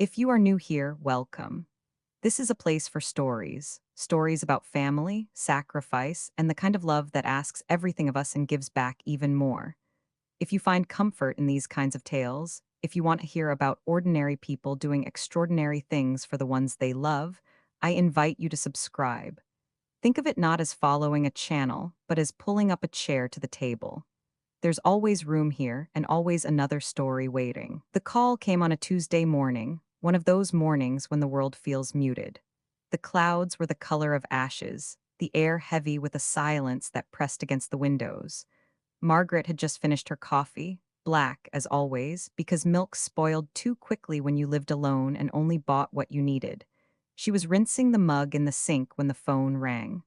If you are new here, welcome. This is a place for stories. Stories about family, sacrifice, and the kind of love that asks everything of us and gives back even more. If you find comfort in these kinds of tales, if you want to hear about ordinary people doing extraordinary things for the ones they love, I invite you to subscribe. Think of it not as following a channel, but as pulling up a chair to the table. There's always room here and always another story waiting. The call came on a Tuesday morning, one of those mornings when the world feels muted. The clouds were the color of ashes, the air heavy with a silence that pressed against the windows. Margaret had just finished her coffee, black as always, because milk spoiled too quickly when you lived alone and only bought what you needed. She was rinsing the mug in the sink when the phone rang.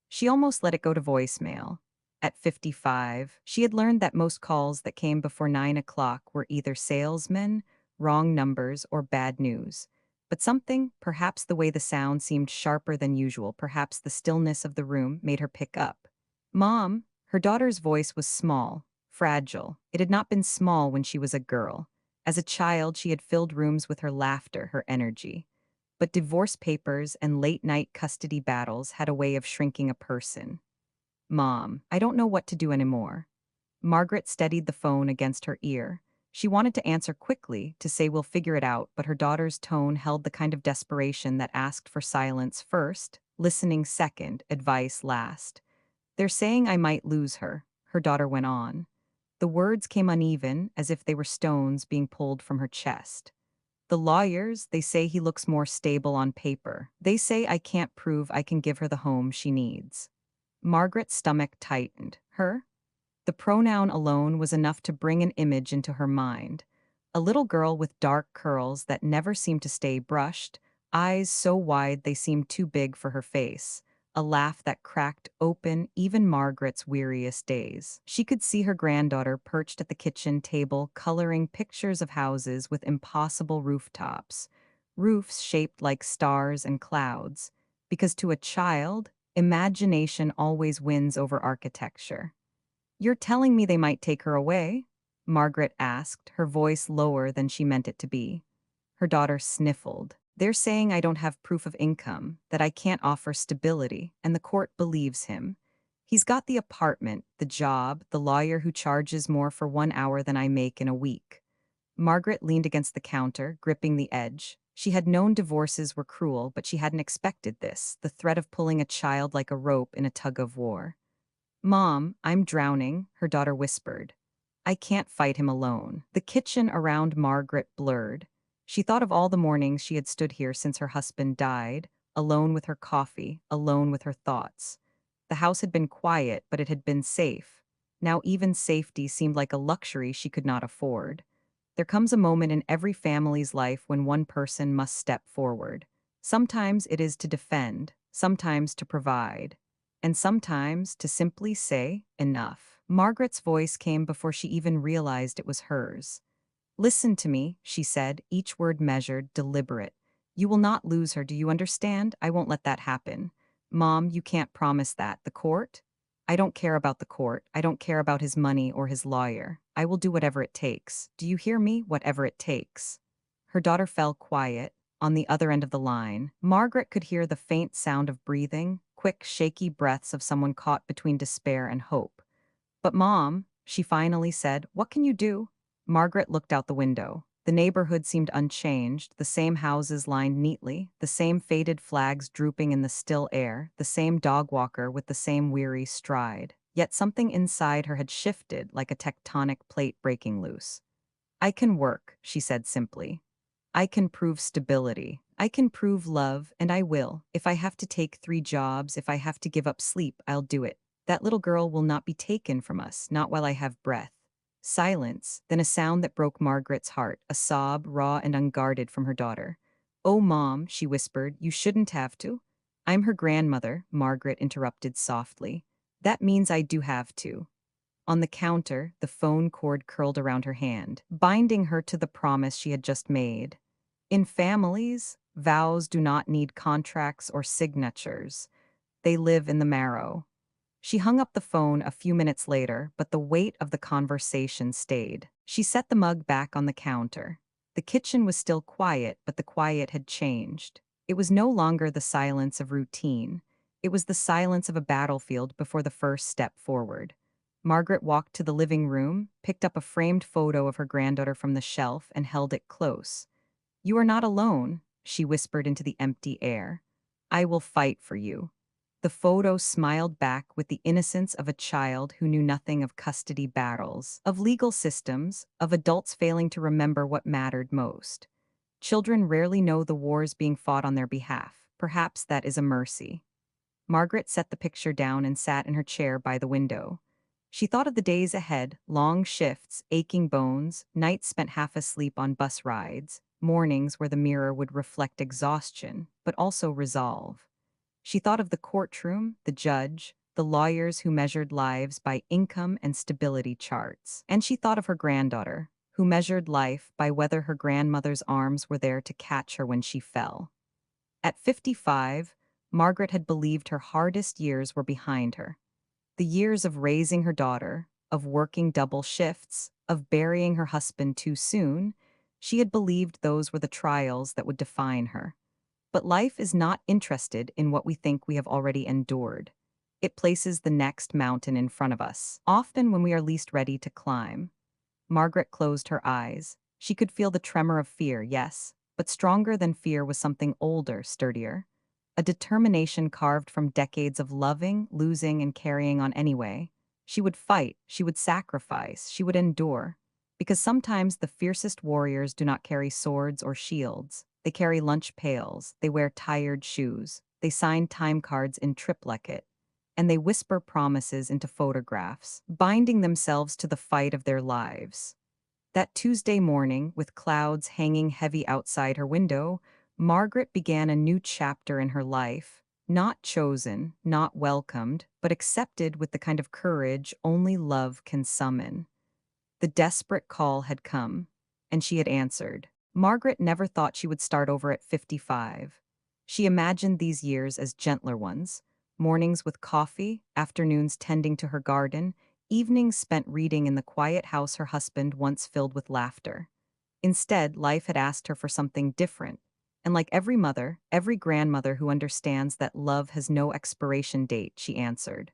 She almost let it go to voicemail. At 55, she had learned that most calls that came before 9 o'clock were either salesmen, wrong numbers, or bad news. But something, perhaps the way the sound seemed sharper than usual, perhaps the stillness of the room, made her pick up. Mom, her daughter's voice was small, fragile. It had not been small when she was a girl. As a child, she had filled rooms with her laughter, her energy. But divorce papers and late-night custody battles had a way of shrinking a person. Mom, I don't know what to do anymore. Margaret steadied the phone against her ear. She wanted to answer quickly, to say we'll figure it out, but her daughter's tone held the kind of desperation that asked for silence first, listening second, advice last. They're saying I might lose her daughter went on. The words came uneven, as if they were stones being pulled from her chest. The lawyers, they say he looks more stable on paper. They say I can't prove I can give her the home she needs. Margaret's stomach tightened. Her? The pronoun alone was enough to bring an image into her mind. A little girl with dark curls that never seemed to stay brushed, eyes so wide they seemed too big for her face, a laugh that cracked open even Margaret's weariest days. She could see her granddaughter perched at the kitchen table coloring pictures of houses with impossible rooftops, roofs shaped like stars and clouds, because to a child, imagination always wins over architecture. "You're telling me they might take her away?" Margaret asked, her voice lower than she meant it to be. Her daughter sniffled. "They're saying I don't have proof of income, that I can't offer stability, and the court believes him. He's got the apartment, the job, the lawyer who charges more for 1 hour than I make in a week." Margaret leaned against the counter, gripping the edge. She had known divorces were cruel, but she hadn't expected this, the threat of pulling a child like a rope in a tug of war. "Mom, I'm drowning," her daughter whispered. "I can't fight him alone." The kitchen around Margaret blurred. She thought of all the mornings she had stood here since her husband died, alone with her coffee, alone with her thoughts. The house had been quiet, but it had been safe. Now even safety seemed like a luxury she could not afford. There comes a moment in every family's life when one person must step forward. Sometimes it is to defend, sometimes to provide, and sometimes to simply say, enough. Margaret's voice came before she even realized it was hers. "Listen to me," she said, each word measured, deliberate. "You will not lose her, do you understand? I won't let that happen. Mom, you can't promise that. The court? I don't care about the court. I don't care about his money or his lawyer. I will do whatever it takes. Do you hear me? Whatever it takes." Her daughter fell quiet. On the other end of the line, Margaret could hear the faint sound of breathing, quick, shaky breaths of someone caught between despair and hope. "But Mom," she finally said, "what can you do?" Margaret looked out the window. The neighborhood seemed unchanged, the same houses lined neatly, the same faded flags drooping in the still air, the same dog walker with the same weary stride. Yet something inside her had shifted like a tectonic plate breaking loose. "I can work," she said simply. "I can prove stability. I can prove love, and I will. If I have to take 3 jobs, if I have to give up sleep, I'll do it. That little girl will not be taken from us, not while I have breath." Silence, then a sound that broke Margaret's heart, a sob, raw and unguarded from her daughter. "Oh, Mom," she whispered, "you shouldn't have to." "I'm her grandmother," Margaret interrupted softly. "That means I do have to." On the counter, the phone cord curled around her hand, binding her to the promise she had just made. In families, vows do not need contracts or signatures. They live in the marrow. She hung up the phone a few minutes later, but the weight of the conversation stayed. She set the mug back on the counter. The kitchen was still quiet, but the quiet had changed. It was no longer the silence of routine. It was the silence of a battlefield before the first step forward. Margaret walked to the living room, picked up a framed photo of her granddaughter from the shelf, and held it close. "You are not alone," she whispered into the empty air. "I will fight for you." The photo smiled back with the innocence of a child who knew nothing of custody battles, of legal systems, of adults failing to remember what mattered most. Children rarely know the wars being fought on their behalf. Perhaps that is a mercy. Margaret set the picture down and sat in her chair by the window. She thought of the days ahead, long shifts, aching bones, nights spent half asleep on bus rides, mornings where the mirror would reflect exhaustion, but also resolve. She thought of the courtroom, the judge, the lawyers who measured lives by income and stability charts. And she thought of her granddaughter, who measured life by whether her grandmother's arms were there to catch her when she fell. At 55, Margaret had believed her hardest years were behind her. The years of raising her daughter, of working double shifts, of burying her husband too soon, she had believed those were the trials that would define her. But life is not interested in what we think we have already endured. It places the next mountain in front of us, often when we are least ready to climb. Margaret closed her eyes. She could feel the tremor of fear, yes, but stronger than fear was something older, sturdier. A determination carved from decades of loving, losing, and carrying on anyway. She would fight, she would sacrifice, she would endure. Because sometimes the fiercest warriors do not carry swords or shields. They carry lunch pails, they wear tired shoes, they sign time cards in triplicate, and they whisper promises into photographs, binding themselves to the fight of their lives. That Tuesday morning, with clouds hanging heavy outside her window, Margaret began a new chapter in her life, not chosen, not welcomed, but accepted with the kind of courage only love can summon. The desperate call had come, and she had answered. Margaret never thought she would start over at 55. She imagined these years as gentler ones, mornings with coffee, afternoons tending to her garden, evenings spent reading in the quiet house her husband once filled with laughter. Instead, life had asked her for something different. And like every mother, every grandmother who understands that love has no expiration date, she answered.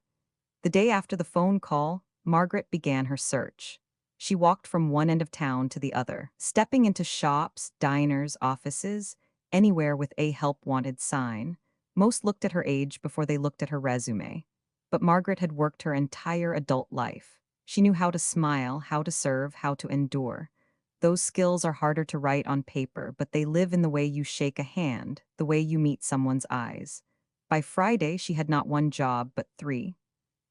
The day after the phone call, Margaret began her search. She walked from one end of town to the other, stepping into shops, diners, offices, anywhere with a help wanted sign. Most looked at her age before they looked at her resume. But Margaret had worked her entire adult life. She knew how to smile, how to serve, how to endure. Those skills are harder to write on paper, but they live in the way you shake a hand, the way you meet someone's eyes. By Friday, she had not one job, but three.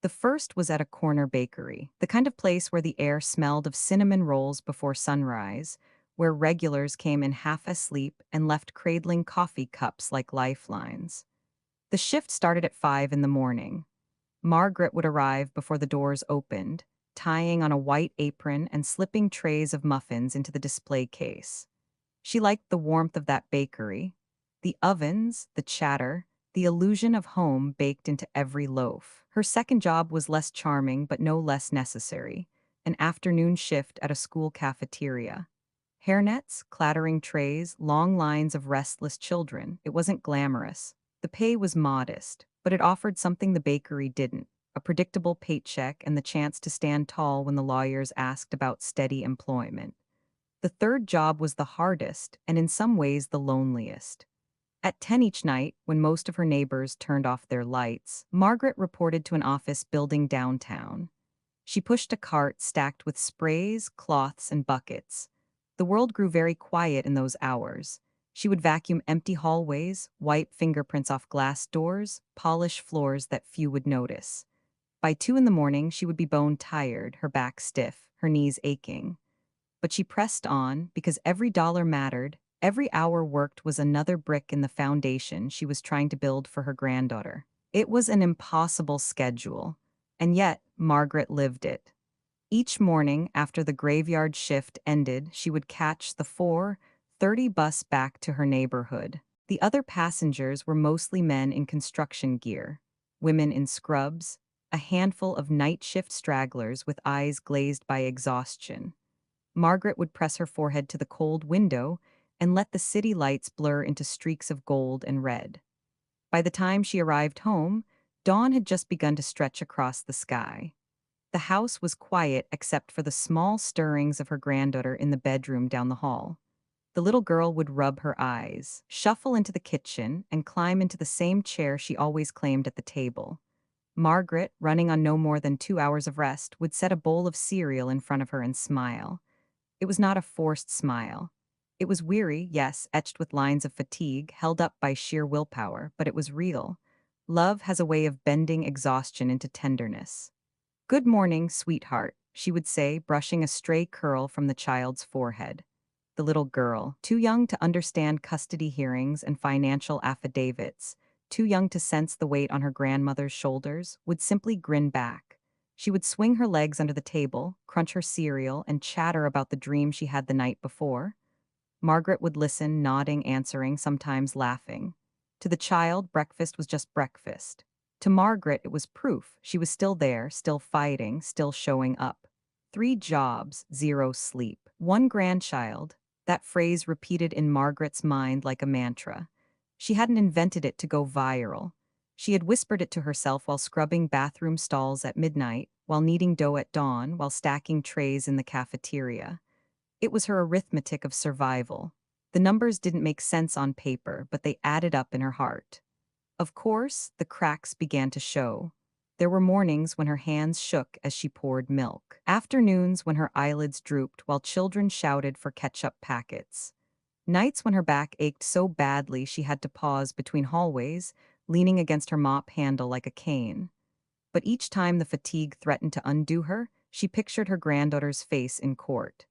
The first was at a corner bakery, the kind of place where the air smelled of cinnamon rolls before sunrise, where regulars came in half asleep and left cradling coffee cups like lifelines. The shift started at 5 in the morning. Margaret would arrive before the doors opened, tying on a white apron and slipping trays of muffins into the display case. She liked the warmth of that bakery, the ovens, the chatter, the illusion of home baked into every loaf. Her second job was less charming but no less necessary, an afternoon shift at a school cafeteria. Hairnets, clattering trays, long lines of restless children. It wasn't glamorous. The pay was modest, but it offered something the bakery didn't, a predictable paycheck and the chance to stand tall when the lawyers asked about steady employment. The third job was the hardest and in some ways the loneliest. At 10 each night, when most of her neighbors turned off their lights, Margaret reported to an office building downtown. She pushed a cart stacked with sprays, cloths, and buckets. The world grew very quiet in those hours. She would vacuum empty hallways, wipe fingerprints off glass doors, polish floors that few would notice. By 2 in the morning, she would be bone tired, her back stiff, her knees aching. But she pressed on because every dollar mattered. Every hour worked was another brick in the foundation she was trying to build for her granddaughter. It was an impossible schedule, and yet Margaret lived it. Each morning after the graveyard shift ended, she would catch the 4:30 bus back to her neighborhood. The other passengers were mostly men in construction gear, women in scrubs, a handful of night shift stragglers with eyes glazed by exhaustion. Margaret would press her forehead to the cold window and let the city lights blur into streaks of gold and red. By the time she arrived home, dawn had just begun to stretch across the sky. The house was quiet except for the small stirrings of her granddaughter in the bedroom down the hall. The little girl would rub her eyes, shuffle into the kitchen, and climb into the same chair she always claimed at the table. Margaret, running on no more than 2 hours of rest, would set a bowl of cereal in front of her and smile. It was not a forced smile. It was weary, yes, etched with lines of fatigue, held up by sheer willpower, but it was real. Love has a way of bending exhaustion into tenderness. "Good morning, sweetheart," she would say, brushing a stray curl from the child's forehead. The little girl, too young to understand custody hearings and financial affidavits, too young to sense the weight on her grandmother's shoulders, would simply grin back. She would swing her legs under the table, crunch her cereal, and chatter about the dream she had the night before. Margaret would listen, nodding, answering, sometimes laughing. To the child, breakfast was just breakfast. To Margaret, it was proof. She was still there, still fighting, still showing up. 3 jobs, 0 sleep. One grandchild. That phrase repeated in Margaret's mind like a mantra. She hadn't invented it to go viral. She had whispered it to herself while scrubbing bathroom stalls at midnight, while kneading dough at dawn, while stacking trays in the cafeteria. It was her arithmetic of survival. The numbers didn't make sense on paper, but they added up in her heart. Of course, the cracks began to show. There were mornings when her hands shook as she poured milk, afternoons when her eyelids drooped while children shouted for ketchup packets, nights when her back ached so badly she had to pause between hallways, leaning against her mop handle like a cane. But each time the fatigue threatened to undo her, she pictured her granddaughter's face in court.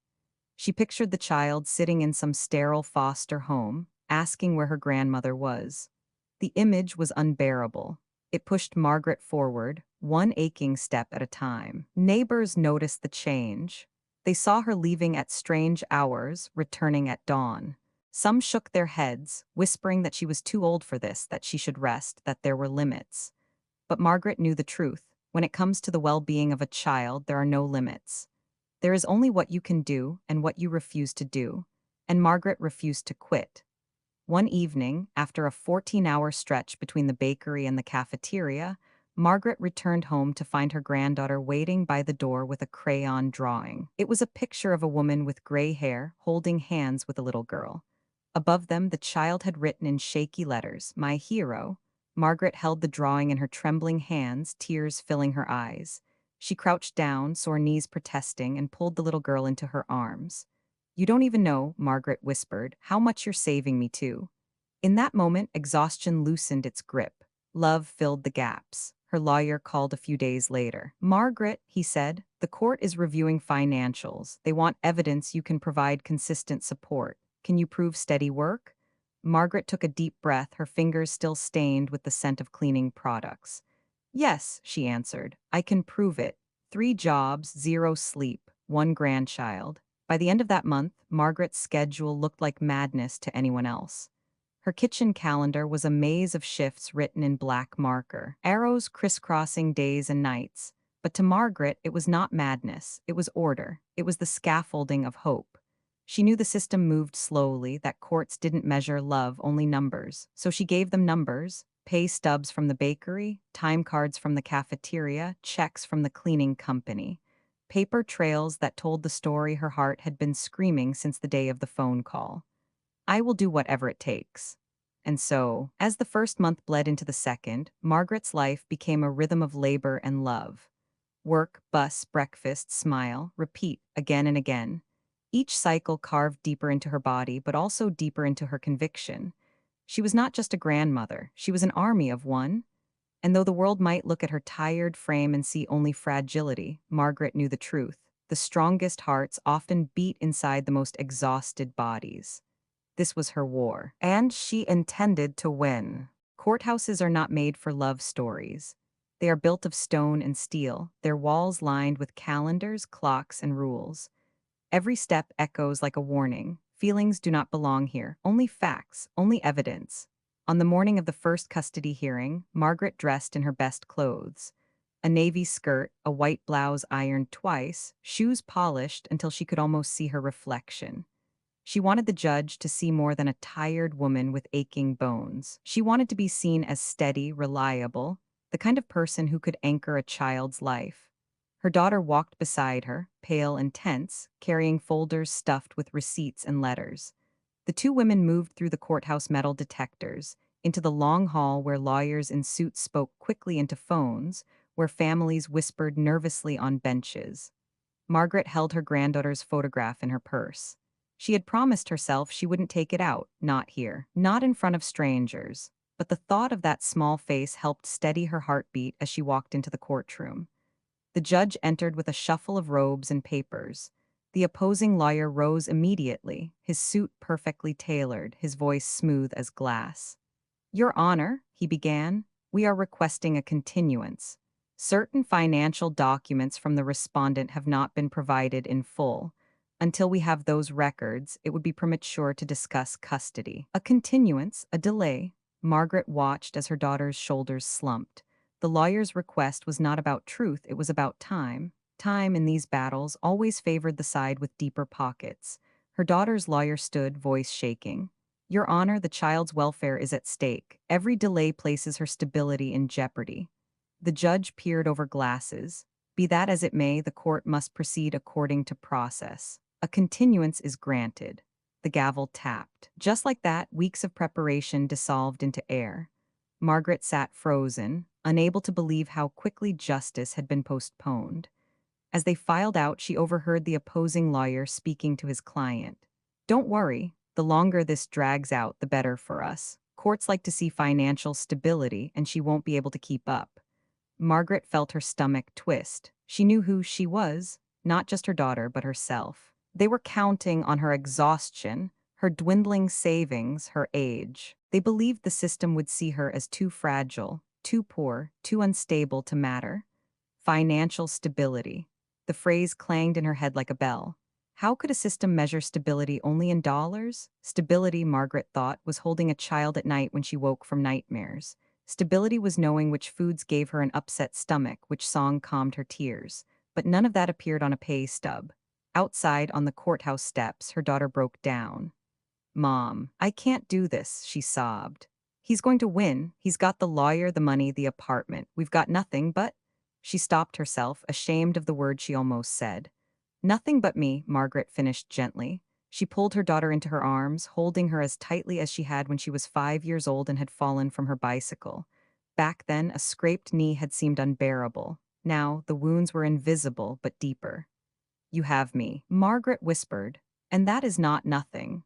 She pictured the child sitting in some sterile foster home, asking where her grandmother was. The image was unbearable. It pushed Margaret forward, one aching step at a time. Neighbors noticed the change. They saw her leaving at strange hours, returning at dawn. Some shook their heads, whispering that she was too old for this, that she should rest, that there were limits. But Margaret knew the truth. When it comes to the well-being of a child, there are no limits. There is only what you can do and what you refuse to do. And Margaret refused to quit. One evening, after a 14-hour stretch between the bakery and the cafeteria, Margaret returned home to find her granddaughter waiting by the door with a crayon drawing. It was a picture of a woman with gray hair holding hands with a little girl. Above them, the child had written in shaky letters, "My hero." Margaret held the drawing in her trembling hands, tears filling her eyes. She crouched down, sore knees protesting, and pulled the little girl into her arms. "You don't even know," Margaret whispered, "how much you're saving me too." In that moment, exhaustion loosened its grip. Love filled the gaps. Her lawyer called a few days later. "Margaret," he said, "the court is reviewing financials. They want evidence you can provide consistent support. Can you prove steady work?" Margaret took a deep breath, her fingers still stained with the scent of cleaning products. "Yes," she answered, "I can prove it. 3 jobs, 0 sleep, one grandchild." By the end of that month, Margaret's schedule looked like madness to anyone else. Her kitchen calendar was a maze of shifts written in black marker, arrows crisscrossing days and nights. But to Margaret, it was not madness, it was order, it was the scaffolding of hope. She knew the system moved slowly, that courts didn't measure love, only numbers. So she gave them numbers: pay stubs from the bakery, time cards from the cafeteria, checks from the cleaning company. Paper trails that told the story her heart had been screaming since the day of the phone call. "I will do whatever it takes." And so, as the first month bled into the second, Margaret's life became a rhythm of labor and love. Work, bus, breakfast, smile, repeat again and again. Each cycle carved deeper into her body, but also deeper into her conviction. She was not just a grandmother, she was an army of one. And though the world might look at her tired frame and see only fragility, Margaret knew the truth. The strongest hearts often beat inside the most exhausted bodies. This was her war, and she intended to win. Courthouses are not made for love stories. They are built of stone and steel, their walls lined with calendars, clocks, and rules. Every step echoes like a warning. Feelings do not belong here, only facts, only evidence. On the morning of the first custody hearing, Margaret dressed in her best clothes. A navy skirt, a white blouse ironed twice, shoes polished until she could almost see her reflection. She wanted the judge to see more than a tired woman with aching bones. She wanted to be seen as steady, reliable, the kind of person who could anchor a child's life. Her daughter walked beside her, pale and tense, carrying folders stuffed with receipts and letters. The two women moved through the courthouse metal detectors, into the long hall where lawyers in suits spoke quickly into phones, where families whispered nervously on benches. Margaret held her granddaughter's photograph in her purse. She had promised herself she wouldn't take it out, not here, not in front of strangers. But the thought of that small face helped steady her heartbeat as she walked into the courtroom. The judge entered with a shuffle of robes and papers. The opposing lawyer rose immediately, his suit perfectly tailored, his voice smooth as glass. Your Honor, he began, we are requesting a continuance. Certain financial documents from the respondent have not been provided in full. Until we have those records, it would be premature to discuss custody. A continuance, a delay. Margaret watched as her daughter's shoulders slumped. The lawyer's request was not about truth, it was about time. Time in these battles always favored the side with deeper pockets. Her daughter's lawyer stood, voice shaking. Your Honor, the child's welfare is at stake. Every delay places her stability in jeopardy. The judge peered over glasses. Be that as it may, the court must proceed according to process. A continuance is granted. The gavel tapped. Just like that, weeks of preparation dissolved into air. Margaret sat frozen, unable to believe how quickly justice had been postponed. As they filed out, she overheard the opposing lawyer speaking to his client. Don't worry, the longer this drags out, the better for us. Courts like to see financial stability, and she won't be able to keep up. Margaret felt her stomach twist. She knew who she was, not just her daughter, but herself. They were counting on her exhaustion, her dwindling savings, her age. They believed the system would see her as too fragile, too poor, too unstable to matter. Financial stability. The phrase clanged in her head like a bell. How could a system measure stability only in dollars? Stability, Margaret thought, was holding a child at night when she woke from nightmares. Stability was knowing which foods gave her an upset stomach, which song calmed her tears. But none of that appeared on a pay stub. Outside, on the courthouse steps, her daughter broke down. Mom, I can't do this, she sobbed. He's going to win. He's got the lawyer, the money, the apartment. We've got nothing but... She stopped herself, ashamed of the word she almost said. Nothing but me, Margaret finished gently. She pulled her daughter into her arms, holding her as tightly as she had when she was 5 years old and had fallen from her bicycle. Back then, a scraped knee had seemed unbearable. Now, the wounds were invisible but deeper. You have me, Margaret whispered, and that is not nothing.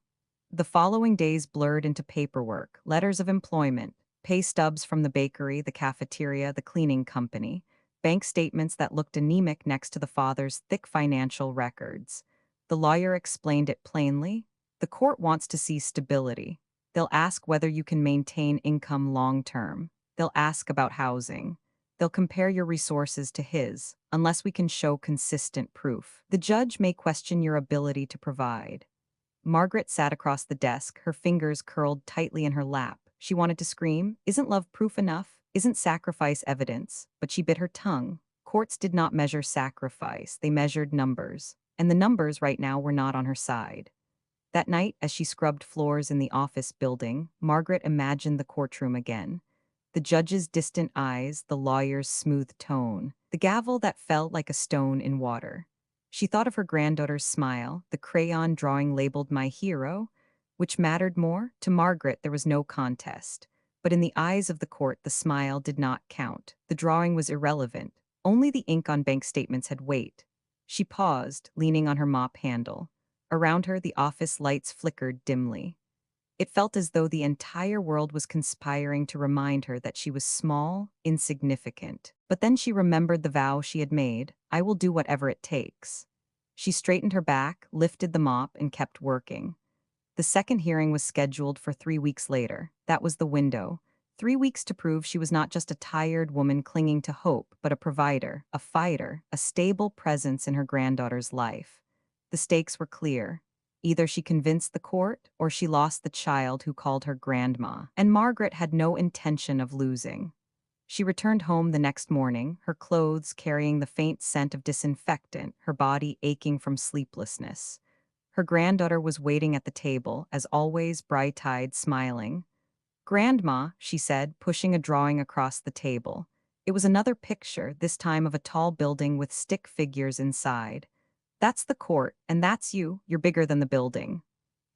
The following days blurred into paperwork, letters of employment, pay stubs from the bakery, the cafeteria, the cleaning company, bank statements that looked anemic next to the father's thick financial records. The lawyer explained it plainly. The court wants to see stability. They'll ask whether you can maintain income long term. They'll ask about housing. They'll compare your resources to his, unless we can show consistent proof. The judge may question your ability to provide. Margaret sat across the desk, her fingers curled tightly in her lap. She wanted to scream, isn't love proof enough? Isn't sacrifice evidence? But she bit her tongue. Courts did not measure sacrifice, they measured numbers. And the numbers right now were not on her side. That night, as she scrubbed floors in the office building, Margaret imagined the courtroom again. The judge's distant eyes, the lawyer's smooth tone, the gavel that fell like a stone in water. She thought of her granddaughter's smile, the crayon drawing labeled "My Hero." Which mattered more? To Margaret, there was no contest. But in the eyes of the court, the smile did not count. The drawing was irrelevant. Only the ink on bank statements had weight. She paused, leaning on her mop handle. Around her, the office lights flickered dimly. It felt as though the entire world was conspiring to remind her that she was small, insignificant. But then she remembered the vow she had made, I will do whatever it takes. She straightened her back, lifted the mop, and kept working. The second hearing was scheduled for 3 weeks later. That was the window. 3 weeks to prove she was not just a tired woman clinging to hope, but a provider, a fighter, a stable presence in her granddaughter's life. The stakes were clear. Either she convinced the court, or she lost the child who called her grandma. And Margaret had no intention of losing. She returned home the next morning, her clothes carrying the faint scent of disinfectant, her body aching from sleeplessness. Her granddaughter was waiting at the table, as always bright-eyed, smiling. "Grandma," she said, pushing a drawing across the table. It was another picture, this time of a tall building with stick figures inside. "That's the court, and that's you. You're bigger than the building."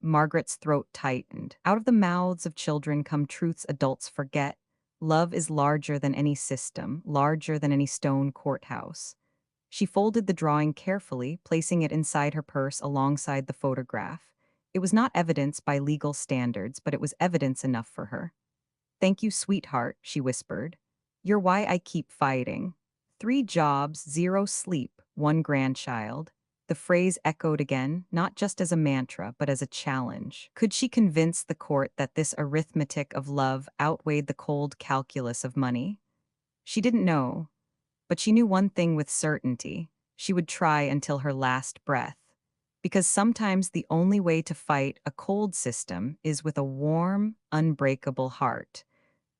Margaret's throat tightened. Out of the mouths of children come truths adults forget. Love is larger than any system, larger than any stone courthouse. She folded the drawing carefully, placing it inside her purse alongside the photograph. It was not evidence by legal standards, but it was evidence enough for her. "Thank you, sweetheart," she whispered. "You're why I keep fighting." 3 jobs, 0 sleep, 1 grandchild. The phrase echoed again, not just as a mantra, but as a challenge. Could she convince the court that this arithmetic of love outweighed the cold calculus of money? She didn't know, but she knew one thing with certainty. She would try until her last breath. Because sometimes the only way to fight a cold system is with a warm, unbreakable heart.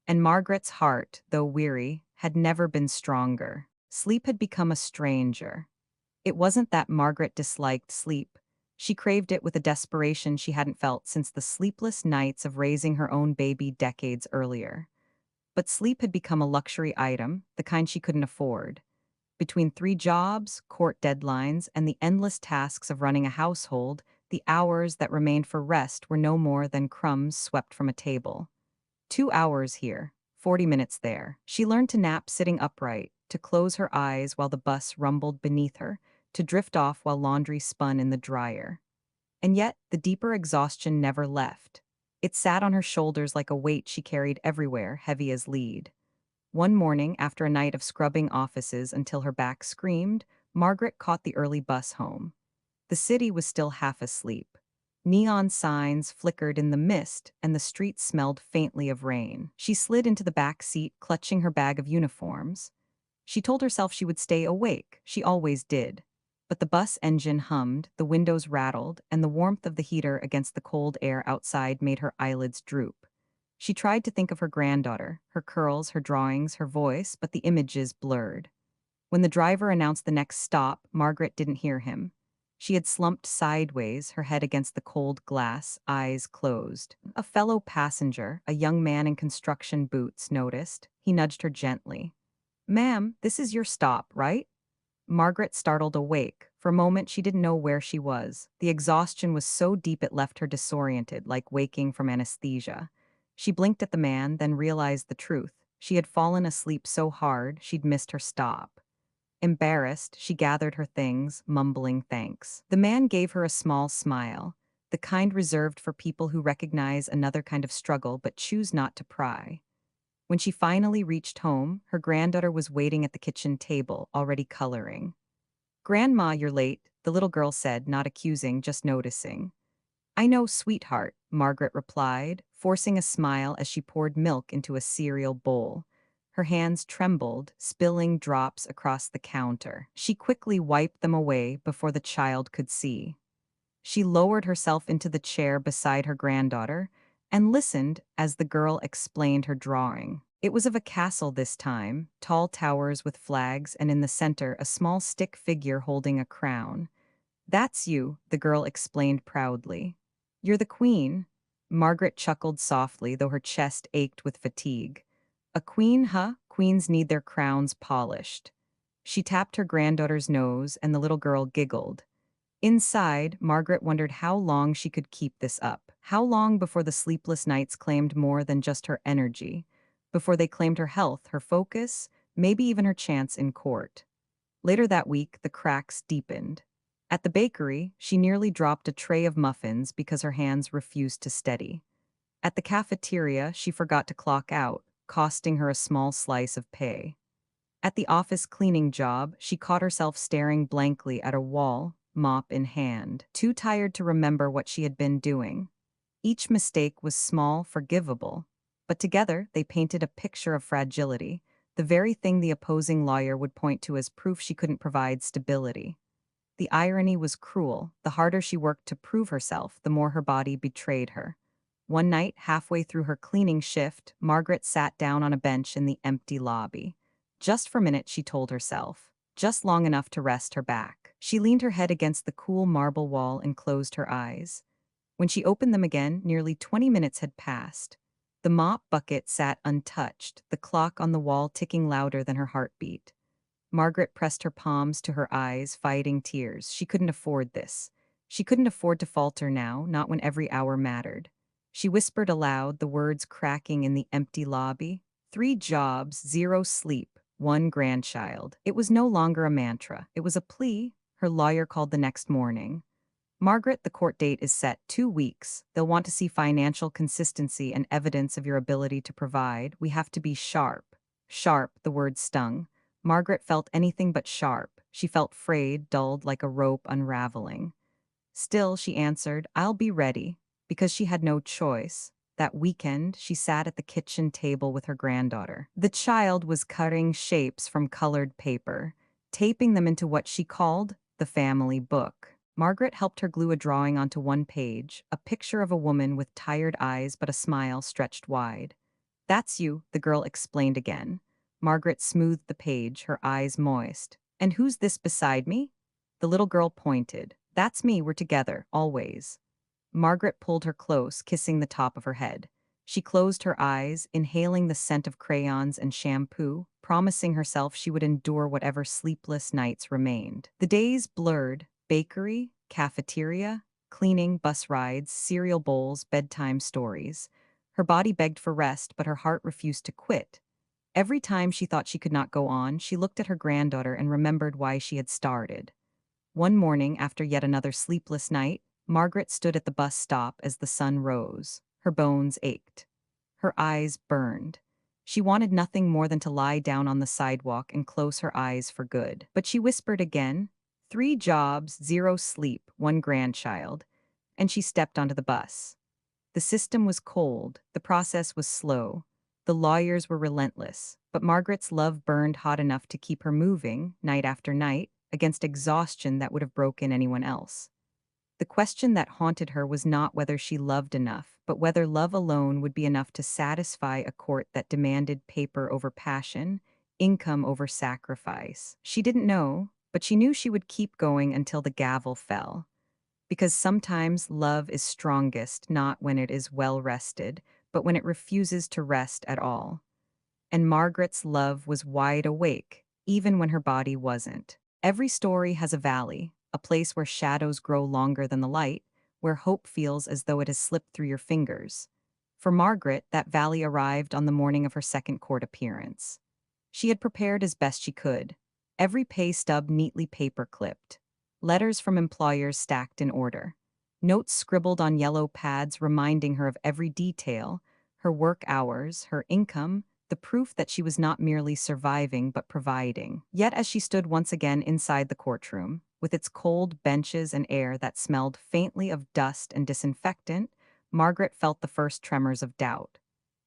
And Margaret's heart, though weary, had never been stronger. Sleep had become a stranger. It wasn't that Margaret disliked sleep. She craved it with a desperation she hadn't felt since the sleepless nights of raising her own baby decades earlier. But sleep had become a luxury item, the kind she couldn't afford. Between 3 jobs, court deadlines, and the endless tasks of running a household, the hours that remained for rest were no more than crumbs swept from a table. 2 hours here, 40 minutes there. She learned to nap sitting upright, to close her eyes while the bus rumbled beneath her, to drift off while laundry spun in the dryer. And yet, the deeper exhaustion never left. It sat on her shoulders like a weight she carried everywhere, heavy as lead. One morning, after a night of scrubbing offices until her back screamed, Margaret caught the early bus home. The city was still half asleep. Neon signs flickered in the mist, and the street smelled faintly of rain. She slid into the back seat, clutching her bag of uniforms. She told herself she would stay awake. She always did. But the bus engine hummed, the windows rattled, and the warmth of the heater against the cold air outside made her eyelids droop. She tried to think of her granddaughter, her curls, her drawings, her voice, but the images blurred. When the driver announced the next stop, Margaret didn't hear him. She had slumped sideways, her head against the cold glass, eyes closed. A fellow passenger, a young man in construction boots, noticed. He nudged her gently. "Ma'am, this is your stop, right?" Margaret startled awake. For a moment, she didn't know where she was. The exhaustion was so deep it left her disoriented, like waking from anesthesia. She blinked at the man, then realized the truth. She had fallen asleep so hard, she'd missed her stop. Embarrassed, she gathered her things, mumbling thanks. The man gave her a small smile, the kind reserved for people who recognize another kind of struggle but choose not to pry. When she finally reached home, her granddaughter was waiting at the kitchen table, already coloring. "Grandma, you're late," the little girl said, not accusing, just noticing. "I know, sweetheart," Margaret replied, forcing a smile as she poured milk into a cereal bowl. Her hands trembled, spilling drops across the counter. She quickly wiped them away before the child could see. She lowered herself into the chair beside her granddaughter and listened as the girl explained her drawing. It was of a castle this time, tall towers with flags, and in the center a small stick figure holding a crown. "That's you," the girl explained proudly. "You're the queen." Margaret chuckled softly, though her chest ached with fatigue. "A queen, huh? Queens need their crowns polished." She tapped her granddaughter's nose, and the little girl giggled. Inside, Margaret wondered how long she could keep this up. How long before the sleepless nights claimed more than just her energy, before they claimed her health, her focus, maybe even her chance in court. Later that week, the cracks deepened. At the bakery, she nearly dropped a tray of muffins because her hands refused to steady. At the cafeteria, she forgot to clock out, costing her a small slice of pay. At the office cleaning job, she caught herself staring blankly at a wall, mop in hand, too tired to remember what she had been doing. Each mistake was small, forgivable, but together they painted a picture of fragility, the very thing the opposing lawyer would point to as proof she couldn't provide stability. The irony was cruel. The harder she worked to prove herself, the more her body betrayed her. One night, halfway through her cleaning shift, Margaret sat down on a bench in the empty lobby. Just for a minute, she told herself. Just long enough to rest her back. She leaned her head against the cool marble wall and closed her eyes. When she opened them again, nearly 20 minutes had passed. The mop bucket sat untouched, the clock on the wall ticking louder than her heartbeat. Margaret pressed her palms to her eyes, fighting tears. She couldn't afford this. She couldn't afford to falter now, not when every hour mattered. She whispered aloud, the words cracking in the empty lobby. 3 jobs, 0 sleep, 1 grandchild. It was no longer a mantra. It was a plea. Her lawyer called the next morning. Margaret, the court date is set 2 weeks. They'll want to see financial consistency and evidence of your ability to provide. We have to be sharp. Sharp, the word stung. Margaret felt anything but sharp. She felt frayed, dulled like a rope unraveling. Still, she answered, I'll be ready, because she had no choice. That weekend, she sat at the kitchen table with her granddaughter. The child was cutting shapes from colored paper, taping them into what she called the family book. Margaret helped her glue a drawing onto one page, a picture of a woman with tired eyes but a smile stretched wide. That's you, the girl explained again. Margaret smoothed the page, her eyes moist. And who's this beside me? The little girl pointed. That's me, we're together, always. Margaret pulled her close, kissing the top of her head. She closed her eyes, inhaling the scent of crayons and shampoo, promising herself she would endure whatever sleepless nights remained. The days blurred. Bakery, cafeteria, cleaning, bus rides, cereal bowls, bedtime stories. Her body begged for rest, but her heart refused to quit. Every time she thought she could not go on, she looked at her granddaughter and remembered why she had started. One morning, after yet another sleepless night, Margaret stood at the bus stop as the sun rose. Her bones ached. Her eyes burned. She wanted nothing more than to lie down on the sidewalk and close her eyes for good. But she whispered again, 3 jobs, 0 sleep, 1 grandchild, and she stepped onto the bus. The system was cold, the process was slow, the lawyers were relentless, but Margaret's love burned hot enough to keep her moving, night after night, against exhaustion that would have broken anyone else. The question that haunted her was not whether she loved enough, but whether love alone would be enough to satisfy a court that demanded paper over passion, income over sacrifice. She didn't know, but she knew she would keep going until the gavel fell. Because sometimes love is strongest not when it is well rested, but when it refuses to rest at all. And Margaret's love was wide awake, even when her body wasn't. Every story has a valley, a place where shadows grow longer than the light, where hope feels as though it has slipped through your fingers. For Margaret, that valley arrived on the morning of her second court appearance. She had prepared as best she could, every pay stub neatly paper-clipped, letters from employers stacked in order, notes scribbled on yellow pads reminding her of every detail, her work hours, her income, the proof that she was not merely surviving but providing. Yet as she stood once again inside the courtroom, with its cold benches and air that smelled faintly of dust and disinfectant, Margaret felt the first tremors of doubt.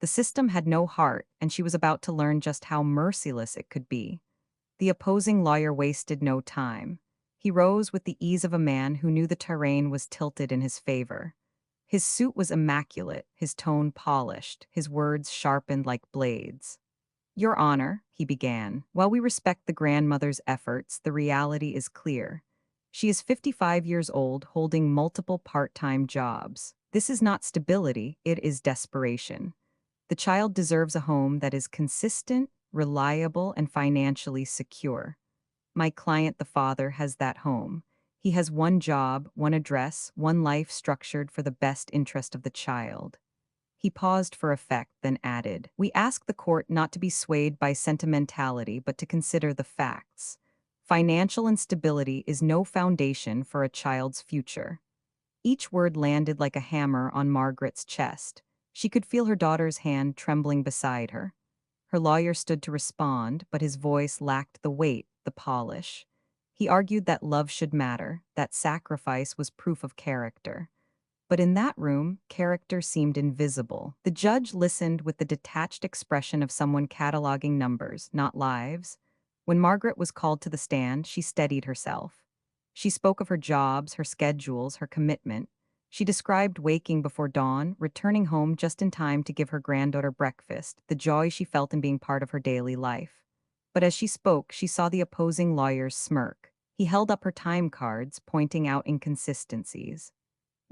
The system had no heart, and she was about to learn just how merciless it could be. The opposing lawyer wasted no time. He rose with the ease of a man who knew the terrain was tilted in his favor. His suit was immaculate, his tone polished, his words sharpened like blades. Your Honor, he began, while we respect the grandmother's efforts, the reality is clear. She is 55 years old, holding multiple part-time jobs. This is not stability, it is desperation. The child deserves a home that is consistent, reliable, and financially secure. My client, the father, has that home. He has one job, one address, one life structured for the best interest of the child. He paused for effect, then added, We ask the court not to be swayed by sentimentality, but to consider the facts. Financial instability is no foundation for a child's future. Each word landed like a hammer on Margaret's chest. She could feel her daughter's hand trembling beside her. Her lawyer stood to respond, but his voice lacked the weight, the polish. He argued that love should matter, that sacrifice was proof of character. But in that room, character seemed invisible. The judge listened with the detached expression of someone cataloging numbers, not lives. When Margaret was called to the stand, she steadied herself. She spoke of her jobs, her schedules, her commitment. She described waking before dawn, returning home just in time to give her granddaughter breakfast, the joy she felt in being part of her daily life. But as she spoke, she saw the opposing lawyer's smirk. He held up her time cards, pointing out inconsistencies.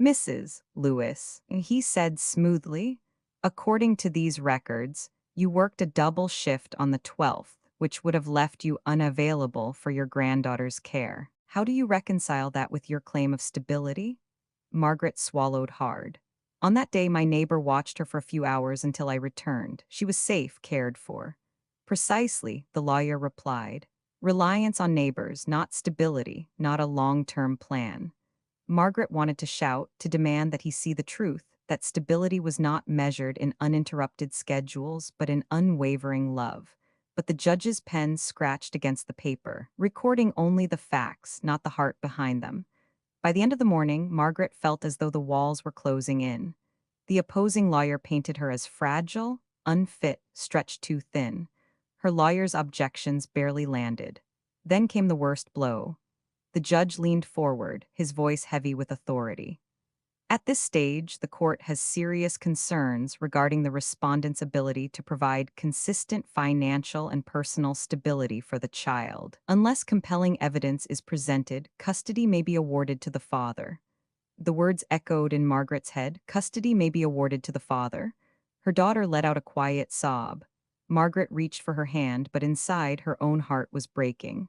Mrs. Lewis, he said smoothly, according to these records, you worked a double shift on the 12th, which would have left you unavailable for your granddaughter's care. How do you reconcile that with your claim of stability? Margaret swallowed hard. On that day, my neighbor watched her for a few hours until I returned. She was safe, cared for. Precisely, the lawyer replied. Reliance on neighbors, not stability, not a long-term plan. Margaret wanted to shout, to demand that he see the truth, that stability was not measured in uninterrupted schedules, but in unwavering love. But the judge's pen scratched against the paper, recording only the facts, not the heart behind them. By the end of the morning, Margaret felt as though the walls were closing in. The opposing lawyer painted her as fragile, unfit, stretched too thin. Her lawyer's objections barely landed. Then came the worst blow. The judge leaned forward, his voice heavy with authority. At this stage, the court has serious concerns regarding the respondent's ability to provide consistent financial and personal stability for the child. Unless compelling evidence is presented, custody may be awarded to the father. The words echoed in Margaret's head, custody may be awarded to the father. Her daughter let out a quiet sob. Margaret reached for her hand, but inside, her own heart was breaking.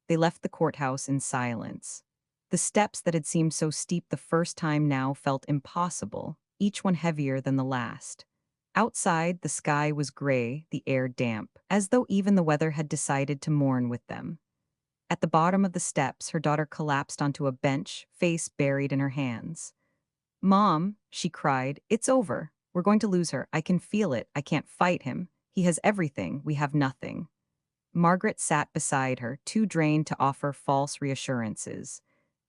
They left the courthouse in silence. The steps that had seemed so steep the first time now felt impossible, each one heavier than the last. Outside, the sky was gray, the air damp, as though even the weather had decided to mourn with them. At the bottom of the steps, her daughter collapsed onto a bench, face buried in her hands. Mom, she cried, it's over. We're going to lose her. I can feel it. I can't fight him. He has everything. We have nothing. Margaret sat beside her, too drained to offer false reassurances.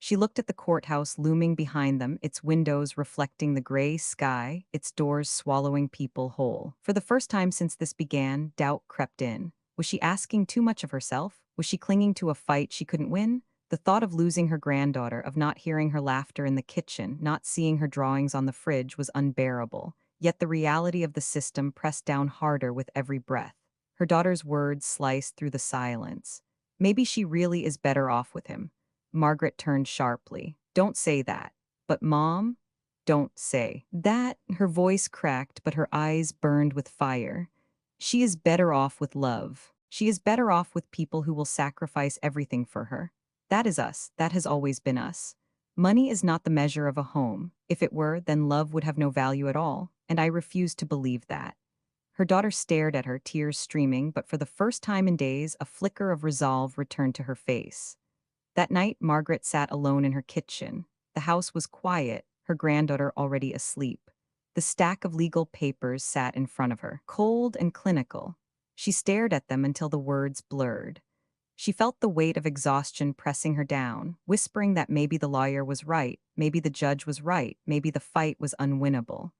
She looked at the courthouse looming behind them, its windows reflecting the gray sky, its doors swallowing people whole. For the first time since this began, doubt crept in. Was she asking too much of herself? Was she clinging to a fight she couldn't win? The thought of losing her granddaughter, of not hearing her laughter in the kitchen, not seeing her drawings on the fridge was unbearable. Yet the reality of the system pressed down harder with every breath. Her daughter's words sliced through the silence. Maybe she really is better off with him. Margaret turned sharply. Don't say that. But Mom, don't say that. Her voice cracked, but her eyes burned with fire. She is better off with love. She is better off with people who will sacrifice everything for her. That is us. That has always been us. Money is not the measure of a home. If it were, then love would have no value at all, and I refuse to believe that. Her daughter stared at her, tears streaming, but for the first time in days, a flicker of resolve returned to her face. That night, Margaret sat alone in her kitchen. The house was quiet, her granddaughter already asleep. The stack of legal papers sat in front of her, cold and clinical. She stared at them until the words blurred. She felt the weight of exhaustion pressing her down, whispering that maybe the lawyer was right, maybe the judge was right, maybe the fight was unwinnable.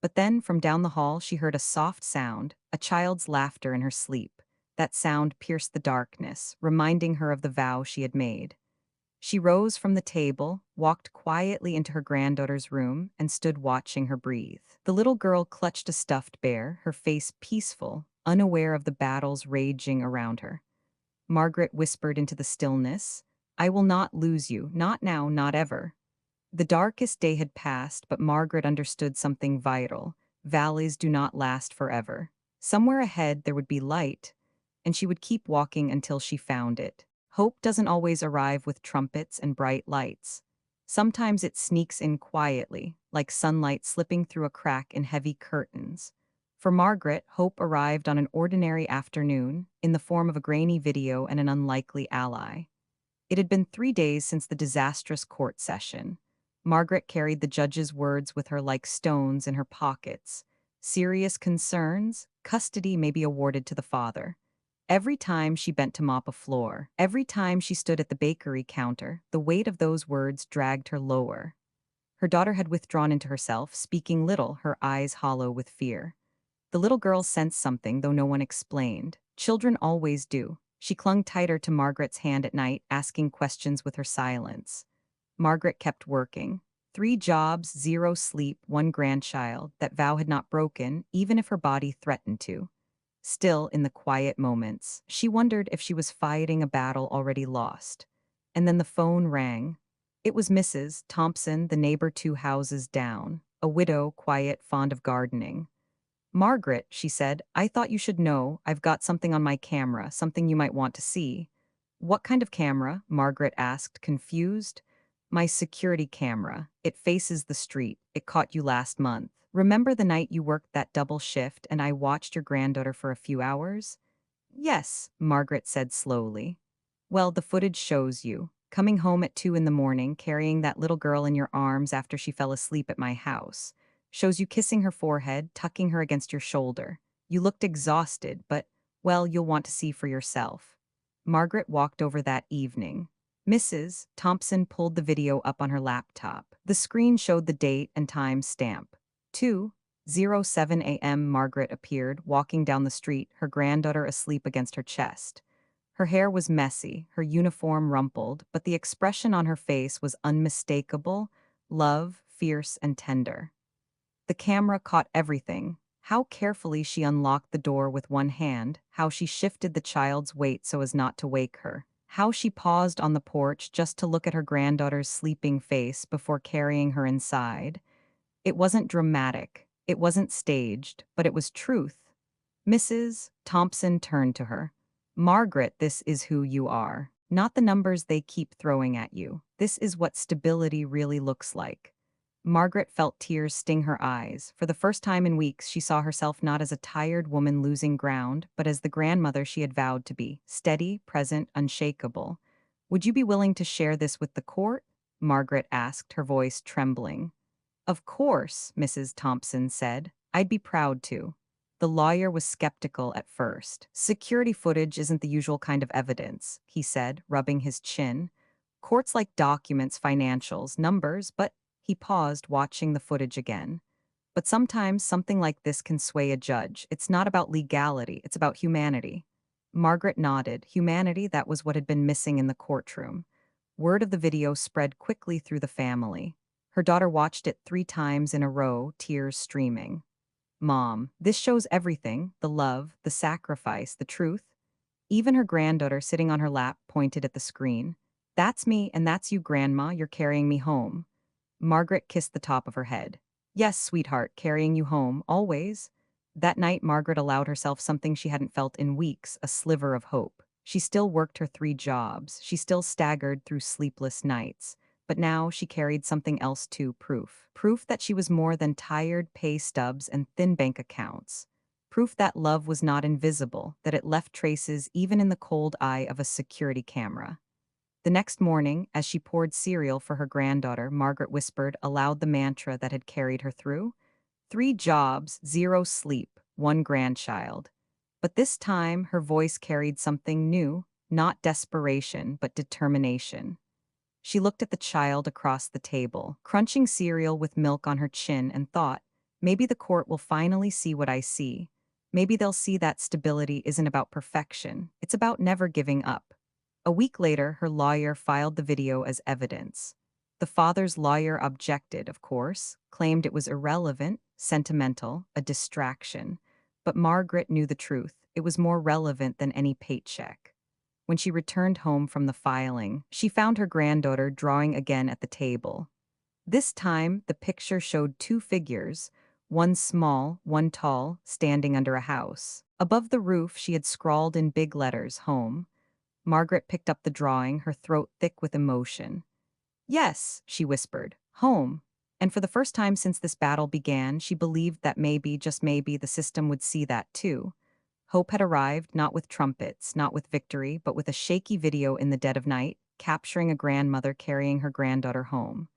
But then, from down the hall, she heard a soft sound, a child's laughter in her sleep. That sound pierced the darkness, reminding her of the vow she had made. She rose from the table, walked quietly into her granddaughter's room, and stood watching her breathe. The little girl clutched a stuffed bear, her face peaceful, unaware of the battles raging around her. Margaret whispered into the stillness, I will not lose you, not now, not ever. The darkest day had passed, but Margaret understood something vital. Valleys do not last forever. Somewhere ahead there would be light, and she would keep walking until she found it. Hope doesn't always arrive with trumpets and bright lights. Sometimes it sneaks in quietly, like sunlight slipping through a crack in heavy curtains. For Margaret, hope arrived on an ordinary afternoon, in the form of a grainy video and an unlikely ally. It had been 3 days since the disastrous court session. Margaret carried the judge's words with her like stones in her pockets. Serious concerns, custody may be awarded to the father. Every time she bent to mop a floor, every time she stood at the bakery counter, the weight of those words dragged her lower. Her daughter had withdrawn into herself, speaking little, her eyes hollow with fear. The little girl sensed something, though no one explained. Children always do. She clung tighter to Margaret's hand at night, asking questions with her silence. Margaret kept working. 3 jobs, 0 sleep, 1 grandchild, that vow had not broken, even if her body threatened to. Still, in the quiet moments, she wondered if she was fighting a battle already lost. And then the phone rang. It was Mrs. Thompson, the neighbor 2 houses down, a widow, quiet, fond of gardening. "Margaret," she said, "I thought you should know. I've got something on my camera, something you might want to see." "What kind of camera?" Margaret asked, confused. "My security camera. It faces the street. It caught you last month. Remember the night you worked that double shift and I watched your granddaughter for a few hours?" "Yes," Margaret said slowly. "Well, the footage shows you. Coming home at 2 in the morning, carrying that little girl in your arms after she fell asleep at my house. Shows you kissing her forehead, tucking her against your shoulder. You looked exhausted, but, well, you'll want to see for yourself." Margaret walked over that evening. Mrs. Thompson pulled the video up on her laptop. The screen showed the date and time stamp. 2:07 a.m. Margaret appeared, walking down the street, her granddaughter asleep against her chest. Her hair was messy, her uniform rumpled, but the expression on her face was unmistakable: love, fierce and tender. The camera caught everything: how carefully she unlocked the door with one hand, how she shifted the child's weight so as not to wake her, how she paused on the porch just to look at her granddaughter's sleeping face before carrying her inside. It wasn't dramatic, it wasn't staged, but it was truth. Mrs. Thompson turned to her. "Margaret, this is who you are. Not the numbers they keep throwing at you. This is what stability really looks like." Margaret felt tears sting her eyes. For the first time in weeks, she saw herself not as a tired woman losing ground, but as the grandmother she had vowed to be: steady, present, unshakable. "Would you be willing to share this with the court?" Margaret asked, her voice trembling. "Of course," Mrs. Thompson said. "I'd be proud to." The lawyer was skeptical at first. "Security footage isn't the usual kind of evidence," he said, rubbing his chin. "Courts like documents, financials, numbers, but—" He paused, watching the footage again. "But sometimes something like this can sway a judge. It's not about legality, it's about humanity." Margaret nodded. Humanity, that was what had been missing in the courtroom. Word of the video spread quickly through the family. Her daughter watched it 3 times in a row, tears streaming. "Mom, this shows everything: the love, the sacrifice, the truth." Even her granddaughter, sitting on her lap, pointed at the screen. "That's me, and that's you, Grandma. You're carrying me home." Margaret kissed the top of her head. "Yes, sweetheart, carrying you home, always." That night, Margaret allowed herself something she hadn't felt in weeks: a sliver of hope. She still worked her 3 jobs. She still staggered through sleepless nights. But now she carried something else too: proof. Proof that she was more than tired pay stubs and thin bank accounts. Proof that love was not invisible, that it left traces even in the cold eye of a security camera. The next morning, as she poured cereal for her granddaughter, Margaret whispered aloud the mantra that had carried her through: 3 jobs, 0 sleep, 1 grandchild. But this time, her voice carried something new: not desperation, but determination. She looked at the child across the table, crunching cereal with milk on her chin, and thought, maybe the court will finally see what I see. Maybe they'll see that stability isn't about perfection, it's about never giving up. A week later, her lawyer filed the video as evidence. The father's lawyer objected, of course, claimed it was irrelevant, sentimental, a distraction. But Margaret knew the truth: it was more relevant than any paycheck. When she returned home from the filing, she found her granddaughter drawing again at the table. This time, the picture showed 2 figures, one small, one tall, standing under a house. Above the roof, she had scrawled in big letters, "Home." Margaret picked up the drawing, her throat thick with emotion. "Yes," she whispered, "home." And for the first time since this battle began, she believed that maybe, just maybe, the system would see that too. Hope had arrived, not with trumpets, not with victory, but with a shaky video in the dead of night, capturing a grandmother carrying her granddaughter home.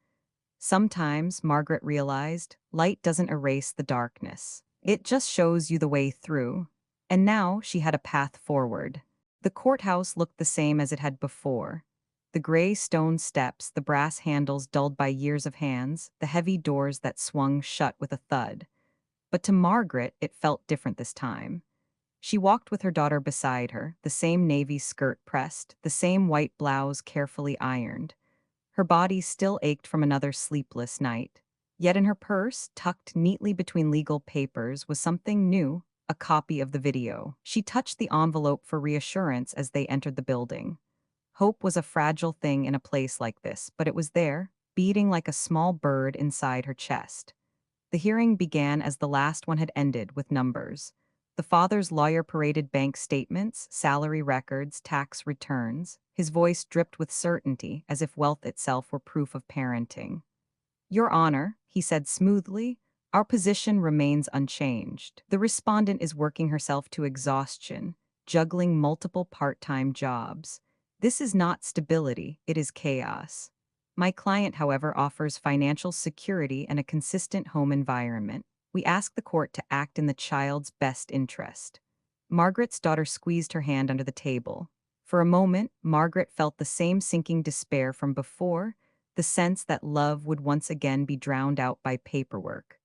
Sometimes, Margaret realized, light doesn't erase the darkness. It just shows you the way through. And now she had a path forward. The courthouse looked the same as it had before. The gray stone steps, the brass handles dulled by years of hands, the heavy doors that swung shut with a thud. But to Margaret, it felt different this time. She walked with her daughter beside her, the same navy skirt pressed, the same white blouse carefully ironed. Her body still ached from another sleepless night. Yet in her purse, tucked neatly between legal papers, was something new, a copy of the video. She touched the envelope for reassurance as they entered the building. Hope was a fragile thing in a place like this, but it was there, beating like a small bird inside her chest. The hearing began as the last one had ended, with numbers. The father's lawyer paraded bank statements, salary records, tax returns. His voice dripped with certainty, as if wealth itself were proof of parenting. "Your Honor," he said smoothly, "our position remains unchanged. The respondent is working herself to exhaustion, juggling multiple part-time jobs. This is not stability, it is chaos. My client, however, offers financial security and a consistent home environment. We ask the court to act in the child's best interest." Margaret's daughter squeezed her hand under the table. For a moment, Margaret felt the same sinking despair from before, the sense that love would once again be drowned out by paperwork.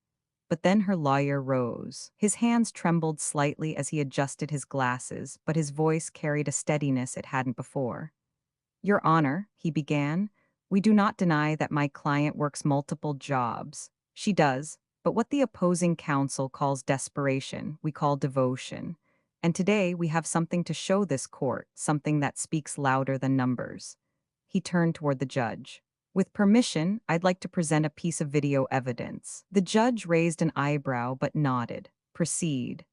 But then her lawyer rose. His hands trembled slightly as he adjusted his glasses, but his voice carried a steadiness it hadn't before. "Your Honor," he began, "we do not deny that my client works multiple jobs. She does, but what the opposing counsel calls desperation, we call devotion. And today we have something to show this court, something that speaks louder than numbers." He turned toward the judge. "With permission, I'd like to present a piece of video evidence." The judge raised an eyebrow but nodded. "Proceed."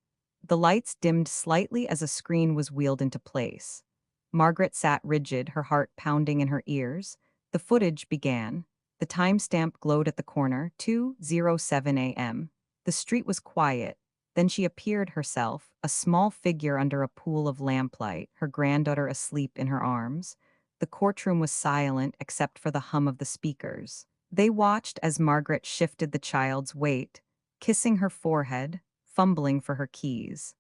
The lights dimmed slightly as a screen was wheeled into place. Margaret sat rigid, her heart pounding in her ears. The footage began. The timestamp glowed at the corner, 2:07 a.m. The street was quiet. Then she appeared herself, a small figure under a pool of lamplight, her granddaughter asleep in her arms. The courtroom was silent except for the hum of the speakers. They watched as Margaret shifted the child's weight, kissing her forehead, fumbling for her keys.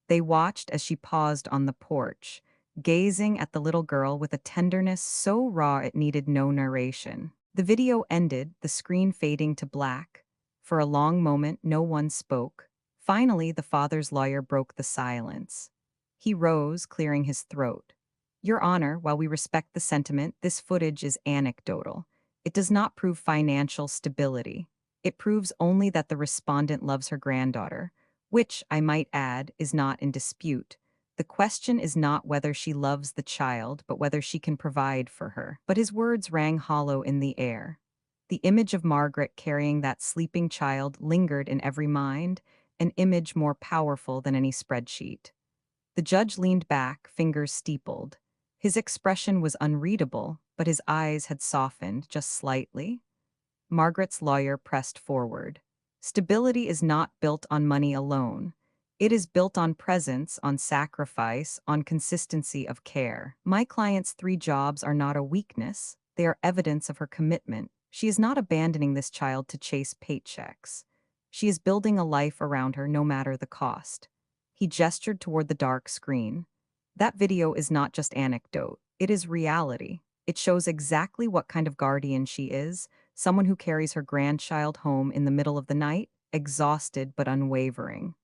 They watched as she paused on the porch, gazing at the little girl with a tenderness so raw it needed no narration. The video ended, the screen fading to black. For a long moment, no one spoke. Finally, the father's lawyer broke the silence. He rose, clearing his throat. "Your Honor, while we respect the sentiment, this footage is anecdotal. It does not prove financial stability. It proves only that the respondent loves her granddaughter, which, I might add, is not in dispute. The question is not whether she loves the child, but whether she can provide for her." But his words rang hollow in the air. The image of Margaret carrying that sleeping child lingered in every mind, an image more powerful than any spreadsheet. The judge leaned back, fingers steepled. His expression was unreadable, but his eyes had softened just slightly. Margaret's lawyer pressed forward. "Stability is not built on money alone. It is built on presence, on sacrifice, on consistency of care. My client's 3 jobs are not a weakness, they are evidence of her commitment. She is not abandoning this child to chase paychecks. She is building a life around her no matter the cost." He gestured toward the dark screen. "That video is not just anecdote, it is reality. It shows exactly what kind of guardian she is, someone who carries her grandchild home in the middle of the night, exhausted but unwavering."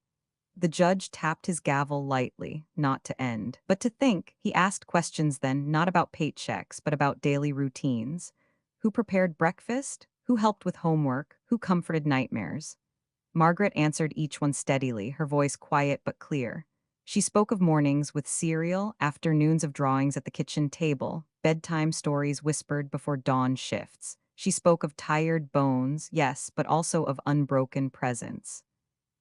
The judge tapped his gavel lightly, not to end, but to think. He asked questions then, not about paychecks, but about daily routines. Who prepared breakfast? Who helped with homework? Who comforted nightmares? Margaret answered each one steadily, her voice quiet but clear. She spoke of mornings with cereal, afternoons of drawings at the kitchen table, bedtime stories whispered before dawn shifts. She spoke of tired bones, yes, but also of unbroken presence.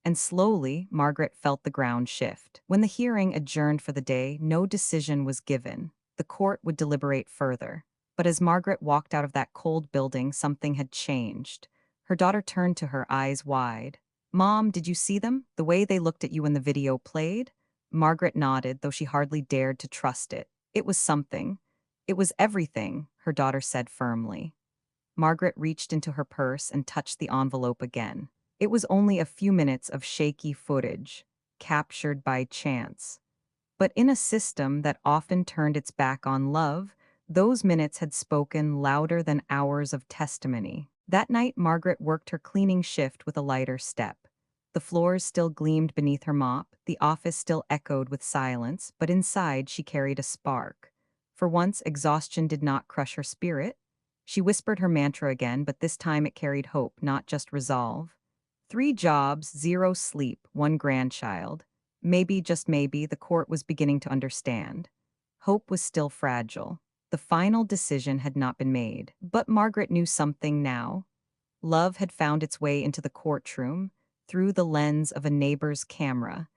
And slowly, Margaret felt the ground shift. When the hearing adjourned for the day, no decision was given. The court would deliberate further. But as Margaret walked out of that cold building, something had changed. Her daughter turned to her, eyes wide. "Mom, did you see them? The way they looked at you when the video played?" Margaret nodded, though she hardly dared to trust it. "It was something. It was everything," her daughter said firmly. Margaret reached into her purse and touched the envelope again. It was only a few minutes of shaky footage, captured by chance. But in a system that often turned its back on love, those minutes had spoken louder than hours of testimony. That night, Margaret worked her cleaning shift with a lighter step. The floors still gleamed beneath her mop, the office still echoed with silence, but inside she carried a spark. For once, exhaustion did not crush her spirit. She whispered her mantra again, but this time it carried hope, not just resolve. 3 jobs, 0 sleep, 1 grandchild. Maybe, just maybe, the court was beginning to understand. Hope was still fragile. The final decision had not been made, but Margaret knew something now. Love had found its way into the courtroom through the lens of a neighbor's camera,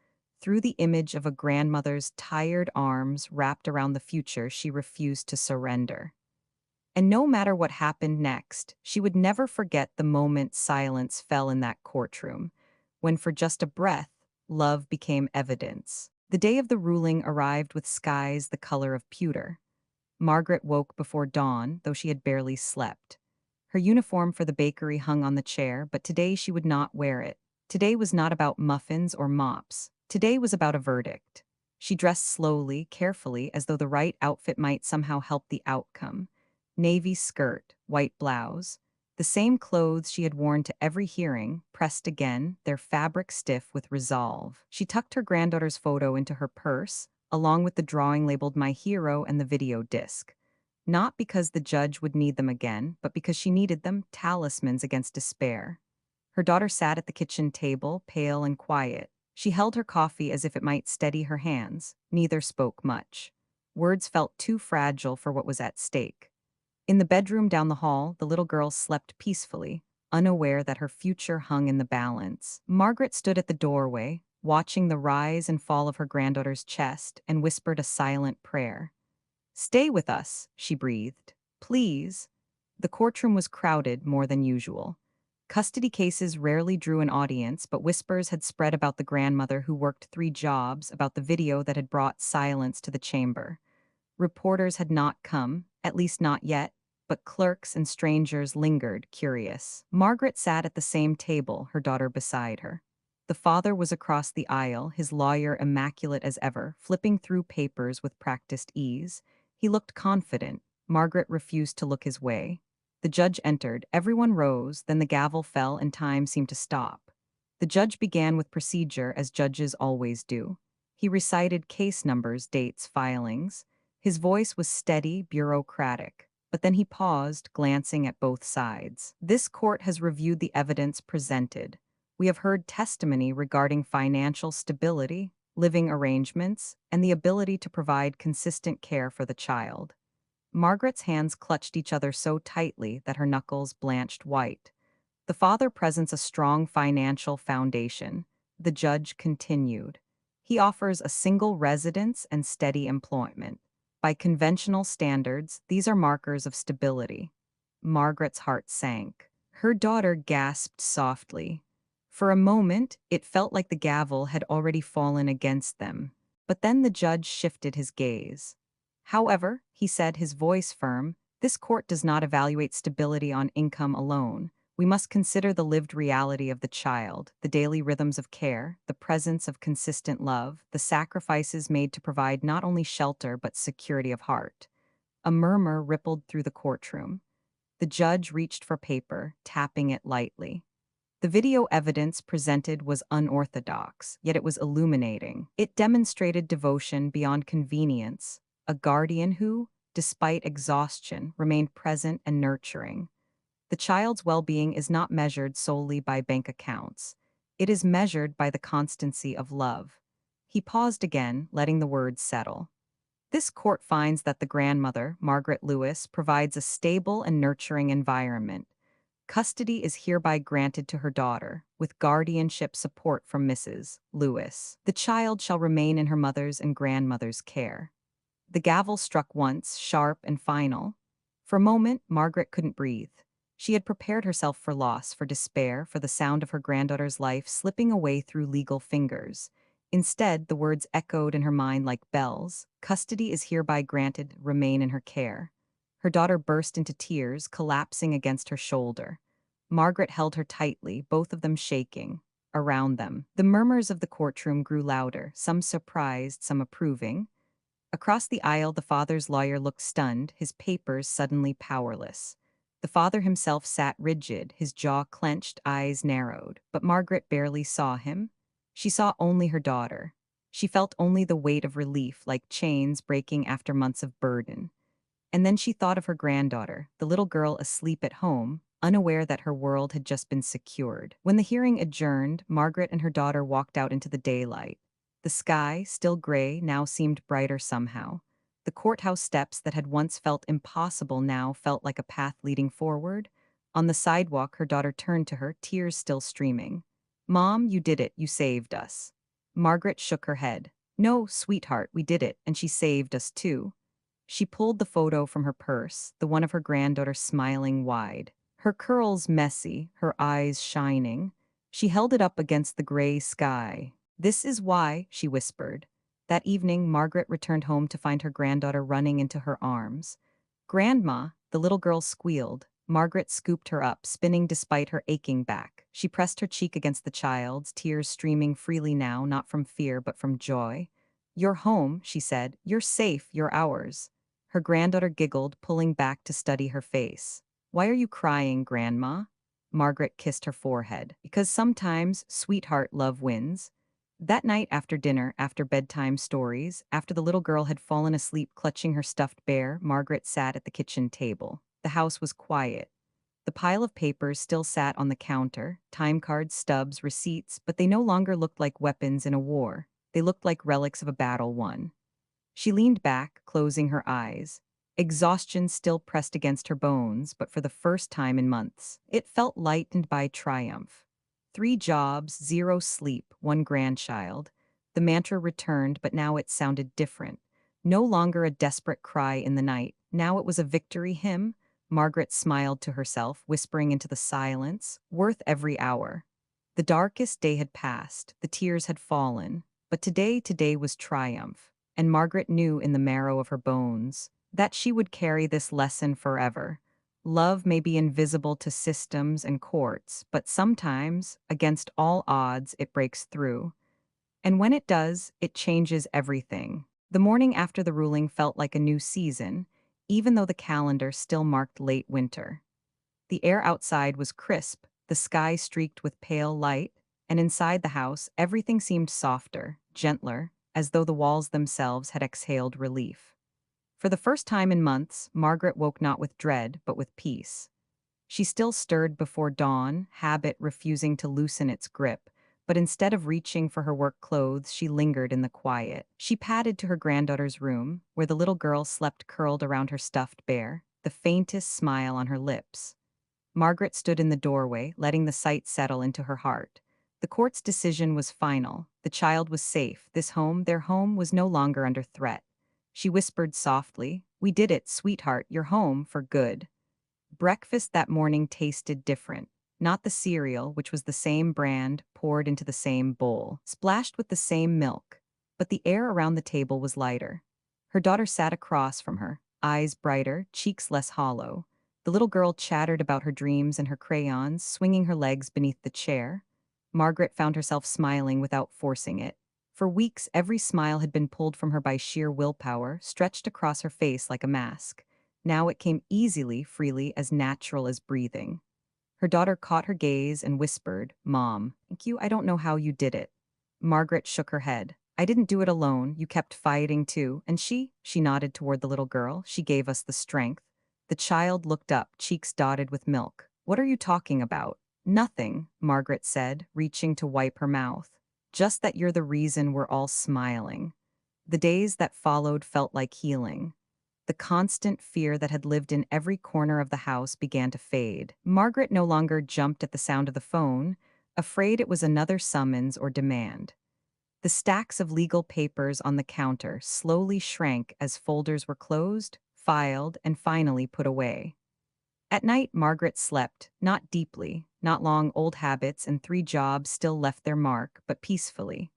through the image of a grandmother's tired arms wrapped around the future she refused to surrender. And no matter what happened next, she would never forget the moment silence fell in that courtroom, when for just a breath, love became evidence. The day of the ruling arrived with skies the color of pewter. Margaret woke before dawn, though she had barely slept. Her uniform for the bakery hung on the chair, but today she would not wear it. Today was not about muffins or mops. Today was about a verdict. She dressed slowly, carefully, as though the right outfit might somehow help the outcome. Navy skirt, white blouse. The same clothes she had worn to every hearing, pressed again, their fabric stiff with resolve. She tucked her granddaughter's photo into her purse, along with the drawing labeled My Hero and the video disc. Not because the judge would need them again, but because she needed them, talismans against despair. Her daughter sat at the kitchen table, pale and quiet. She held her coffee as if it might steady her hands. Neither spoke much. Words felt too fragile for what was at stake. In the bedroom down the hall, the little girl slept peacefully, unaware that her future hung in the balance. Margaret stood at the doorway, watching the rise and fall of her granddaughter's chest, and whispered a silent prayer. "Stay with us," she breathed. "Please." The courtroom was crowded more than usual. Custody cases rarely drew an audience, but whispers had spread about the grandmother who worked 3 jobs, about the video that had brought silence to the chamber. Reporters had not come, at least not yet, but clerks and strangers lingered, curious. Margaret sat at the same table, her daughter beside her. The father was across the aisle, his lawyer immaculate as ever, flipping through papers with practiced ease. He looked confident. Margaret refused to look his way. The judge entered, everyone rose, then the gavel fell and time seemed to stop. The judge began with procedure, as judges always do. He recited case numbers, dates, filings. His voice was steady, bureaucratic, but then he paused, glancing at both sides. "This court has reviewed the evidence presented. We have heard testimony regarding financial stability, living arrangements, and the ability to provide consistent care for the child." Margaret's hands clutched each other so tightly that her knuckles blanched white. "The father presents a strong financial foundation," the judge continued. "He offers a single residence and steady employment. By conventional standards, these are markers of stability." Margaret's heart sank. Her daughter gasped softly. For a moment, it felt like the gavel had already fallen against them. But then the judge shifted his gaze. "However," he said, his voice firm, "this court does not evaluate stability on income alone. We must consider the lived reality of the child, the daily rhythms of care, the presence of consistent love, the sacrifices made to provide not only shelter but security of heart." A murmur rippled through the courtroom. The judge reached for paper, tapping it lightly. The video evidence presented was unorthodox, yet it was illuminating. It demonstrated devotion beyond convenience, a guardian who, despite exhaustion, remained present and nurturing. The child's well-being is not measured solely by bank accounts. It is measured by the constancy of love. He paused again, letting the words settle. "This court finds that the grandmother, Margaret Lewis, provides a stable and nurturing environment. Custody is hereby granted to her daughter, with guardianship support from Mrs. Lewis. The child shall remain in her mother's and grandmother's care." The gavel struck once, sharp and final. For a moment, Margaret couldn't breathe. She had prepared herself for loss, for despair, for the sound of her granddaughter's life slipping away through legal fingers. Instead, the words echoed in her mind like bells. "Custody is hereby granted, remain in her care." Her daughter burst into tears, collapsing against her shoulder. Margaret held her tightly, both of them shaking. Around them, the murmurs of the courtroom grew louder, some surprised, some approving. Across the aisle, the father's lawyer looked stunned, his papers suddenly powerless. The father himself sat rigid, his jaw clenched, eyes narrowed. But Margaret barely saw him. She saw only her daughter. She felt only the weight of relief, like chains breaking after months of burden. And then she thought of her granddaughter, the little girl asleep at home, unaware that her world had just been secured. When the hearing adjourned, Margaret and her daughter walked out into the daylight. The sky, still gray, now seemed brighter somehow. The courthouse steps that had once felt impossible now felt like a path leading forward. On the sidewalk, her daughter turned to her, tears still streaming. "Mom, you did it. You saved us." Margaret shook her head. "No, sweetheart, we did it, and she saved us too." She pulled the photo from her purse, the one of her granddaughter smiling wide. Her curls messy, her eyes shining. She held it up against the gray sky. "This is why," she whispered. That evening, Margaret returned home to find her granddaughter running into her arms. "Grandma," the little girl squealed. Margaret scooped her up, spinning despite her aching back. She pressed her cheek against the child's, tears streaming freely now, not from fear but from joy. "You're home," she said. "You're safe, you're ours." Her granddaughter giggled, pulling back to study her face. "Why are you crying, Grandma?" Margaret kissed her forehead. "Because sometimes, sweetheart, love wins." That night after dinner, after bedtime stories, after the little girl had fallen asleep clutching her stuffed bear, Margaret sat at the kitchen table. The house was quiet. The pile of papers still sat on the counter, time cards, stubs, receipts, but they no longer looked like weapons in a war. They looked like relics of a battle won. She leaned back, closing her eyes. Exhaustion still pressed against her bones, but for the first time in months, it felt lightened by triumph. 3 jobs, 0 sleep, 1 grandchild. The mantra returned, but now it sounded different. No longer a desperate cry in the night. Now it was a victory hymn. Margaret smiled to herself, whispering into the silence, "Worth every hour." The darkest day had passed, the tears had fallen, but today was triumph. And Margaret knew in the marrow of her bones that she would carry this lesson forever. Love may be invisible to systems and courts, but sometimes, against all odds, it breaks through. And when it does, it changes everything. The morning after the ruling felt like a new season, even though the calendar still marked late winter. The air outside was crisp, the sky streaked with pale light, and inside the house, everything seemed softer, gentler, as though the walls themselves had exhaled relief. For the first time in months, Margaret woke not with dread, but with peace. She still stirred before dawn, habit refusing to loosen its grip, but instead of reaching for her work clothes, she lingered in the quiet. She padded to her granddaughter's room, where the little girl slept curled around her stuffed bear, the faintest smile on her lips. Margaret stood in the doorway, letting the sight settle into her heart. The court's decision was final. The child was safe. This home, their home, was no longer under threat. She whispered softly, "We did it, sweetheart. You're home for good." Breakfast that morning tasted different. Not the cereal, which was the same brand, poured into the same bowl, splashed with the same milk. But the air around the table was lighter. Her daughter sat across from her, eyes brighter, cheeks less hollow. The little girl chattered about her dreams and her crayons, swinging her legs beneath the chair. Margaret found herself smiling without forcing it. For weeks, every smile had been pulled from her by sheer willpower, stretched across her face like a mask. Now it came easily, freely, as natural as breathing. Her daughter caught her gaze and whispered, "Mom, thank you. I don't know how you did it." Margaret shook her head. "I didn't do it alone. You kept fighting too. And she nodded toward the little girl. "She gave us the strength." The child looked up, cheeks dotted with milk. "What are you talking about?" "Nothing," Margaret said, reaching to wipe her mouth. "Just that you're the reason we're all smiling." The days that followed felt like healing. The constant fear that had lived in every corner of the house began to fade. Margaret no longer jumped at the sound of the phone, afraid it was another summons or demand. The stacks of legal papers on the counter slowly shrank as folders were closed, filed, and finally put away. At night, Margaret slept, not deeply, not long. Old habits and 3 jobs still left their mark, but peacefully.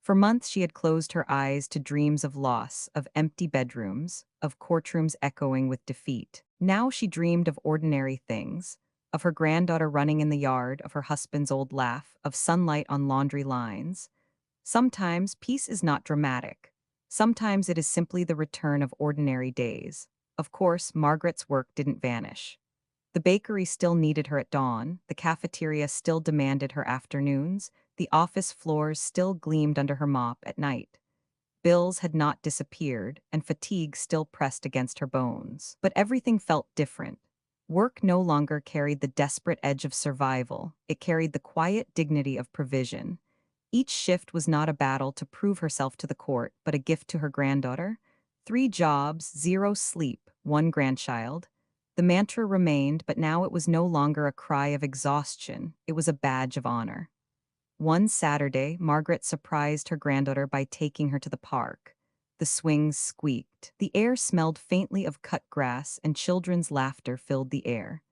For months she had closed her eyes to dreams of loss, of empty bedrooms, of courtrooms echoing with defeat. Now she dreamed of ordinary things, of her granddaughter running in the yard, of her husband's old laugh, of sunlight on laundry lines. Sometimes peace is not dramatic. Sometimes it is simply the return of ordinary days. Of course, Margaret's work didn't vanish. The bakery still needed her at dawn, the cafeteria still demanded her afternoons, the office floors still gleamed under her mop at night. Bills had not disappeared, and fatigue still pressed against her bones. But everything felt different. Work no longer carried the desperate edge of survival, it carried the quiet dignity of provision. Each shift was not a battle to prove herself to the court, but a gift to her granddaughter. 3 jobs, 0 sleep, 1 grandchild. The mantra remained, but now it was no longer a cry of exhaustion, it was a badge of honor. One Saturday, Margaret surprised her granddaughter by taking her to the park. The swings squeaked. The air smelled faintly of cut grass, and children's laughter filled the air.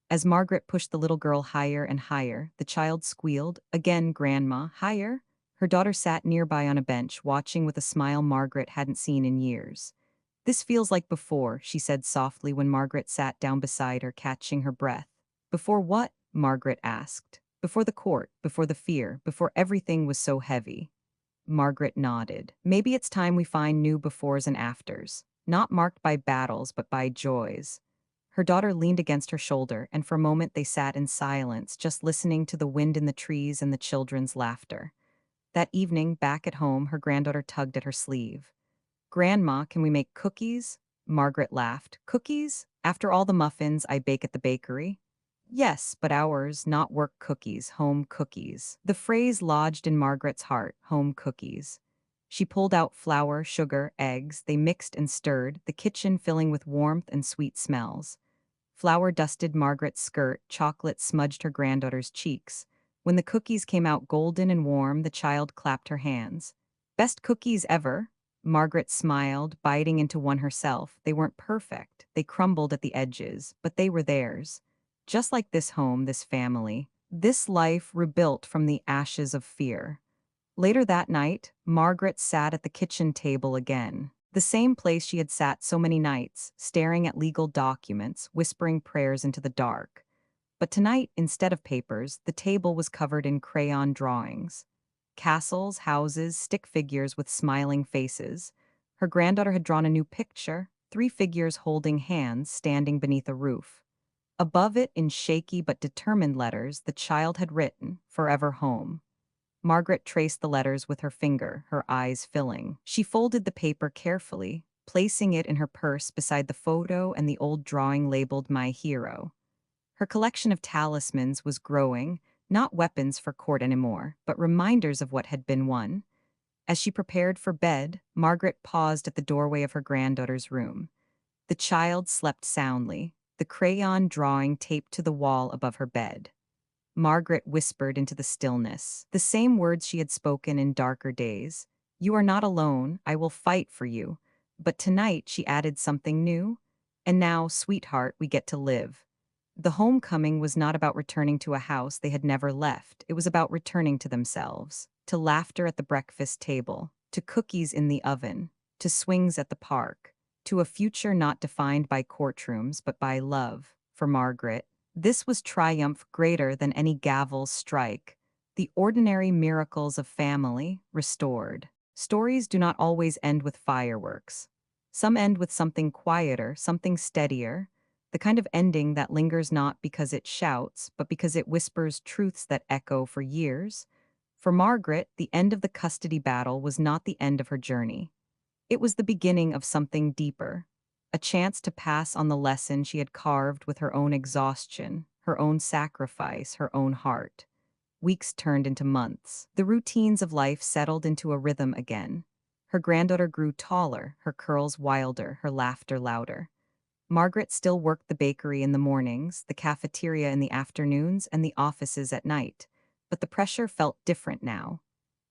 As Margaret pushed the little girl higher and higher, the child squealed, "Again, Grandma, higher." Her daughter sat nearby on a bench, watching with a smile Margaret hadn't seen in years. "This feels like before," she said softly when Margaret sat down beside her, catching her breath. "Before what?" Margaret asked. "Before the court, before the fear, before everything was so heavy." Margaret nodded. "Maybe it's time we find new befores and afters, not marked by battles but by joys." Her daughter leaned against her shoulder, and for a moment they sat in silence, just listening to the wind in the trees and the children's laughter. That evening, back at home, her granddaughter tugged at her sleeve. "Grandma, can we make cookies?" Margaret laughed. "Cookies? After all the muffins I bake at the bakery?" "Yes, but ours, not work cookies, home cookies." The phrase lodged in Margaret's heart, home cookies. She pulled out flour, sugar, eggs. They mixed and stirred, the kitchen filling with warmth and sweet smells. Flour dusted Margaret's skirt, chocolate smudged her granddaughter's cheeks. When the cookies came out golden and warm, the child clapped her hands. "Best cookies ever?" Margaret smiled, biting into one herself. They weren't perfect. They crumbled at the edges, but they were theirs. Just like this home, this family, this life rebuilt from the ashes of fear. Later that night, Margaret sat at the kitchen table again. The same place she had sat so many nights, staring at legal documents, whispering prayers into the dark. But tonight, instead of papers, the table was covered in crayon drawings. Castles, houses, stick figures with smiling faces. Her granddaughter had drawn a new picture, 3 figures holding hands standing beneath a roof. Above it, in shaky but determined letters, the child had written, "Forever home." Margaret traced the letters with her finger, her eyes filling. She folded the paper carefully, placing it in her purse beside the photo and the old drawing labeled "My Hero." Her collection of talismans was growing, not weapons for court anymore, but reminders of what had been won. As she prepared for bed, Margaret paused at the doorway of her granddaughter's room. The child slept soundly, the crayon drawing taped to the wall above her bed. Margaret whispered into the stillness, the same words she had spoken in darker days. "You are not alone, I will fight for you." But tonight she added something new. "And now, sweetheart, we get to live." The homecoming was not about returning to a house they had never left. It was about returning to themselves, to laughter at the breakfast table, to cookies in the oven, to swings at the park, to a future not defined by courtrooms but by love. For Margaret, this was triumph greater than any gavel's strike, the ordinary miracles of family restored. Stories do not always end with fireworks. Some end with something quieter, something steadier, the kind of ending that lingers not because it shouts, but because it whispers truths that echo for years. For Margaret, the end of the custody battle was not the end of her journey. It was the beginning of something deeper, a chance to pass on the lesson she had carved with her own exhaustion, her own sacrifice, her own heart. Weeks turned into months. The routines of life settled into a rhythm again. Her granddaughter grew taller, her curls wilder, her laughter louder. Margaret still worked the bakery in the mornings, the cafeteria in the afternoons, and the offices at night. But the pressure felt different now.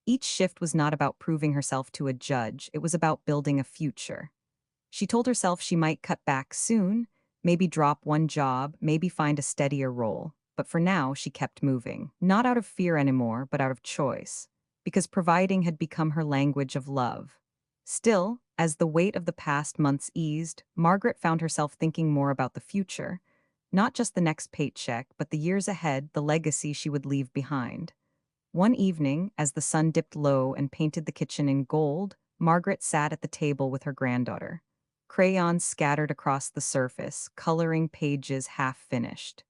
Each shift was not about proving herself to a judge, it was about building a future. She told herself she might cut back soon, maybe drop one job, maybe find a steadier role. But for now, she kept moving. Not out of fear anymore, but out of choice. Because providing had become her language of love. Still, as the weight of the past months eased, Margaret found herself thinking more about the future. Not just the next paycheck, but the years ahead, the legacy she would leave behind. One evening, as the sun dipped low and painted the kitchen in gold, Margaret sat at the table with her granddaughter. Crayons scattered across the surface, coloring pages half finished.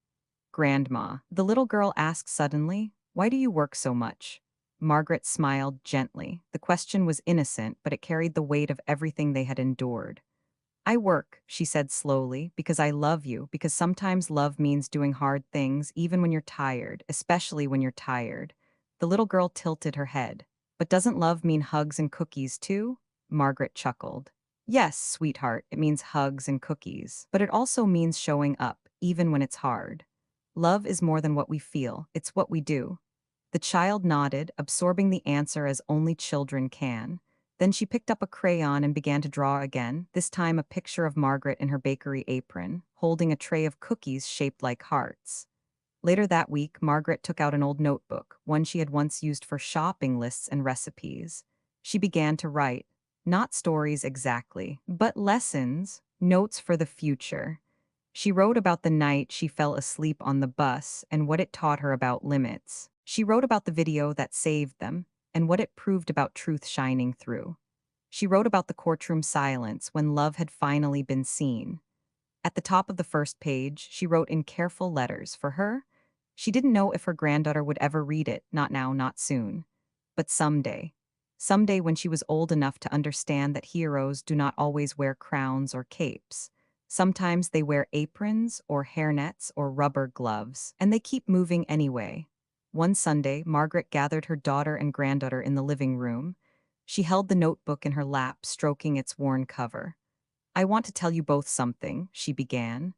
"Grandma," the little girl asked suddenly, "why do you work so much?" Margaret smiled gently. The question was innocent, but it carried the weight of everything they had endured. I work, she said slowly, because I love you, because sometimes love means doing hard things even when you're tired, especially when you're tired. The little girl tilted her head. But doesn't love mean hugs and cookies too? Margaret chuckled. Yes, sweetheart, it means hugs and cookies. But it also means showing up, even when it's hard. Love is more than what we feel, it's what we do. The child nodded, absorbing the answer as only children can. Then she picked up a crayon and began to draw again, this time a picture of Margaret in her bakery apron, holding a tray of cookies shaped like hearts. Later that week, Margaret took out an old notebook, one she had once used for shopping lists and recipes. She began to write, not stories exactly, but lessons, notes for the future. She wrote about the night she fell asleep on the bus and what it taught her about limits. She wrote about the video that saved them and what it proved about truth shining through. She wrote about the courtroom silence when love had finally been seen. At the top of the first page, she wrote in careful letters for her. She didn't know if her granddaughter would ever read it, not now, not soon. But someday. Someday when she was old enough to understand that heroes do not always wear crowns or capes. Sometimes they wear aprons or hairnets or rubber gloves, and they keep moving anyway. One Sunday, Margaret gathered her daughter and granddaughter in the living room. She held the notebook in her lap, stroking its worn cover. I want to tell you both something, she began.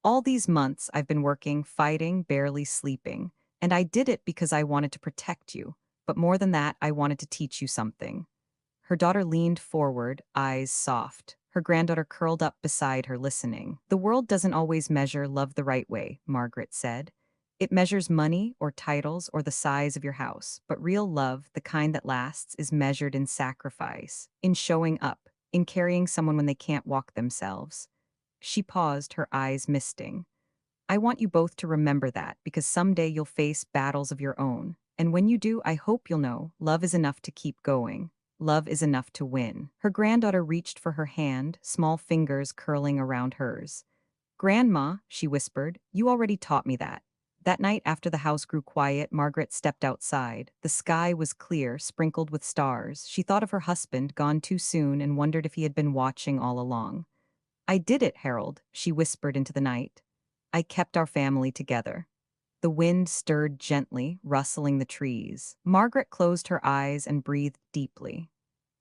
All these months I've been working, fighting, barely sleeping, and I did it because I wanted to protect you. But more than that, I wanted to teach you something. Her daughter leaned forward, eyes soft. Her granddaughter curled up beside her, listening. The world doesn't always measure love the right way, Margaret said. It measures money or titles or the size of your house. But real love, the kind that lasts, is measured in sacrifice, in showing up, in carrying someone when they can't walk themselves. She paused, her eyes misting. I want you both to remember that because someday you'll face battles of your own. And when you do, I hope you'll know love is enough to keep going. Love is enough to win. Her granddaughter reached for her hand, small fingers curling around hers. Grandma, she whispered, you already taught me that. That night after the house grew quiet, Margaret stepped outside. The sky was clear, sprinkled with stars. She thought of her husband, gone too soon, and wondered if he had been watching all along. I did it, Harold, she whispered into the night. I kept our family together. The wind stirred gently, rustling the trees. Margaret closed her eyes and breathed deeply.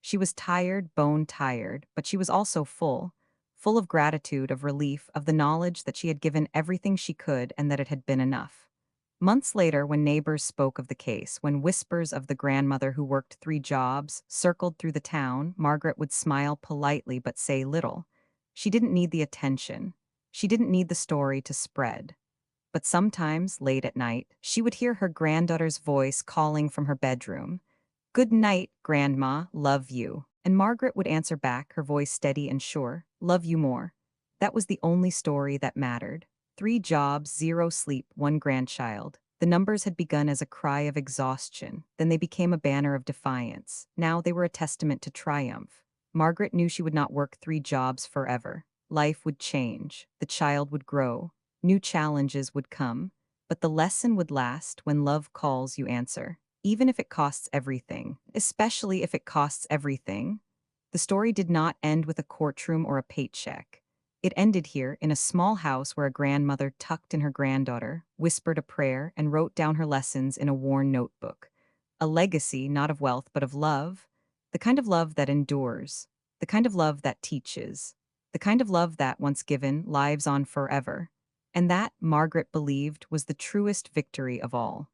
She was tired, bone tired, but she was also full, full of gratitude, of relief, of the knowledge that she had given everything she could and that it had been enough. Months later, when neighbors spoke of the case, when whispers of the grandmother who worked 3 jobs circled through the town, Margaret would smile politely but say little. She didn't need the attention. She didn't need the story to spread. But sometimes, late at night, she would hear her granddaughter's voice calling from her bedroom. Good night, Grandma, love you. And Margaret would answer back, her voice steady and sure, love you more. That was the only story that mattered. 3 jobs, 0 sleep, 1 grandchild. The numbers had begun as a cry of exhaustion, then they became a banner of defiance. Now they were a testament to triumph. Margaret knew she would not work 3 jobs forever. Life would change, the child would grow, new challenges would come, but the lesson would last. When love calls, you answer. Even if it costs everything, especially if it costs everything. The story did not end with a courtroom or a paycheck. It ended here, in a small house where a grandmother tucked in her granddaughter, whispered a prayer, and wrote down her lessons in a worn notebook. A legacy not of wealth but of love, the kind of love that endures, the kind of love that teaches, the kind of love that, once given, lives on forever. And that, Margaret believed, was the truest victory of all.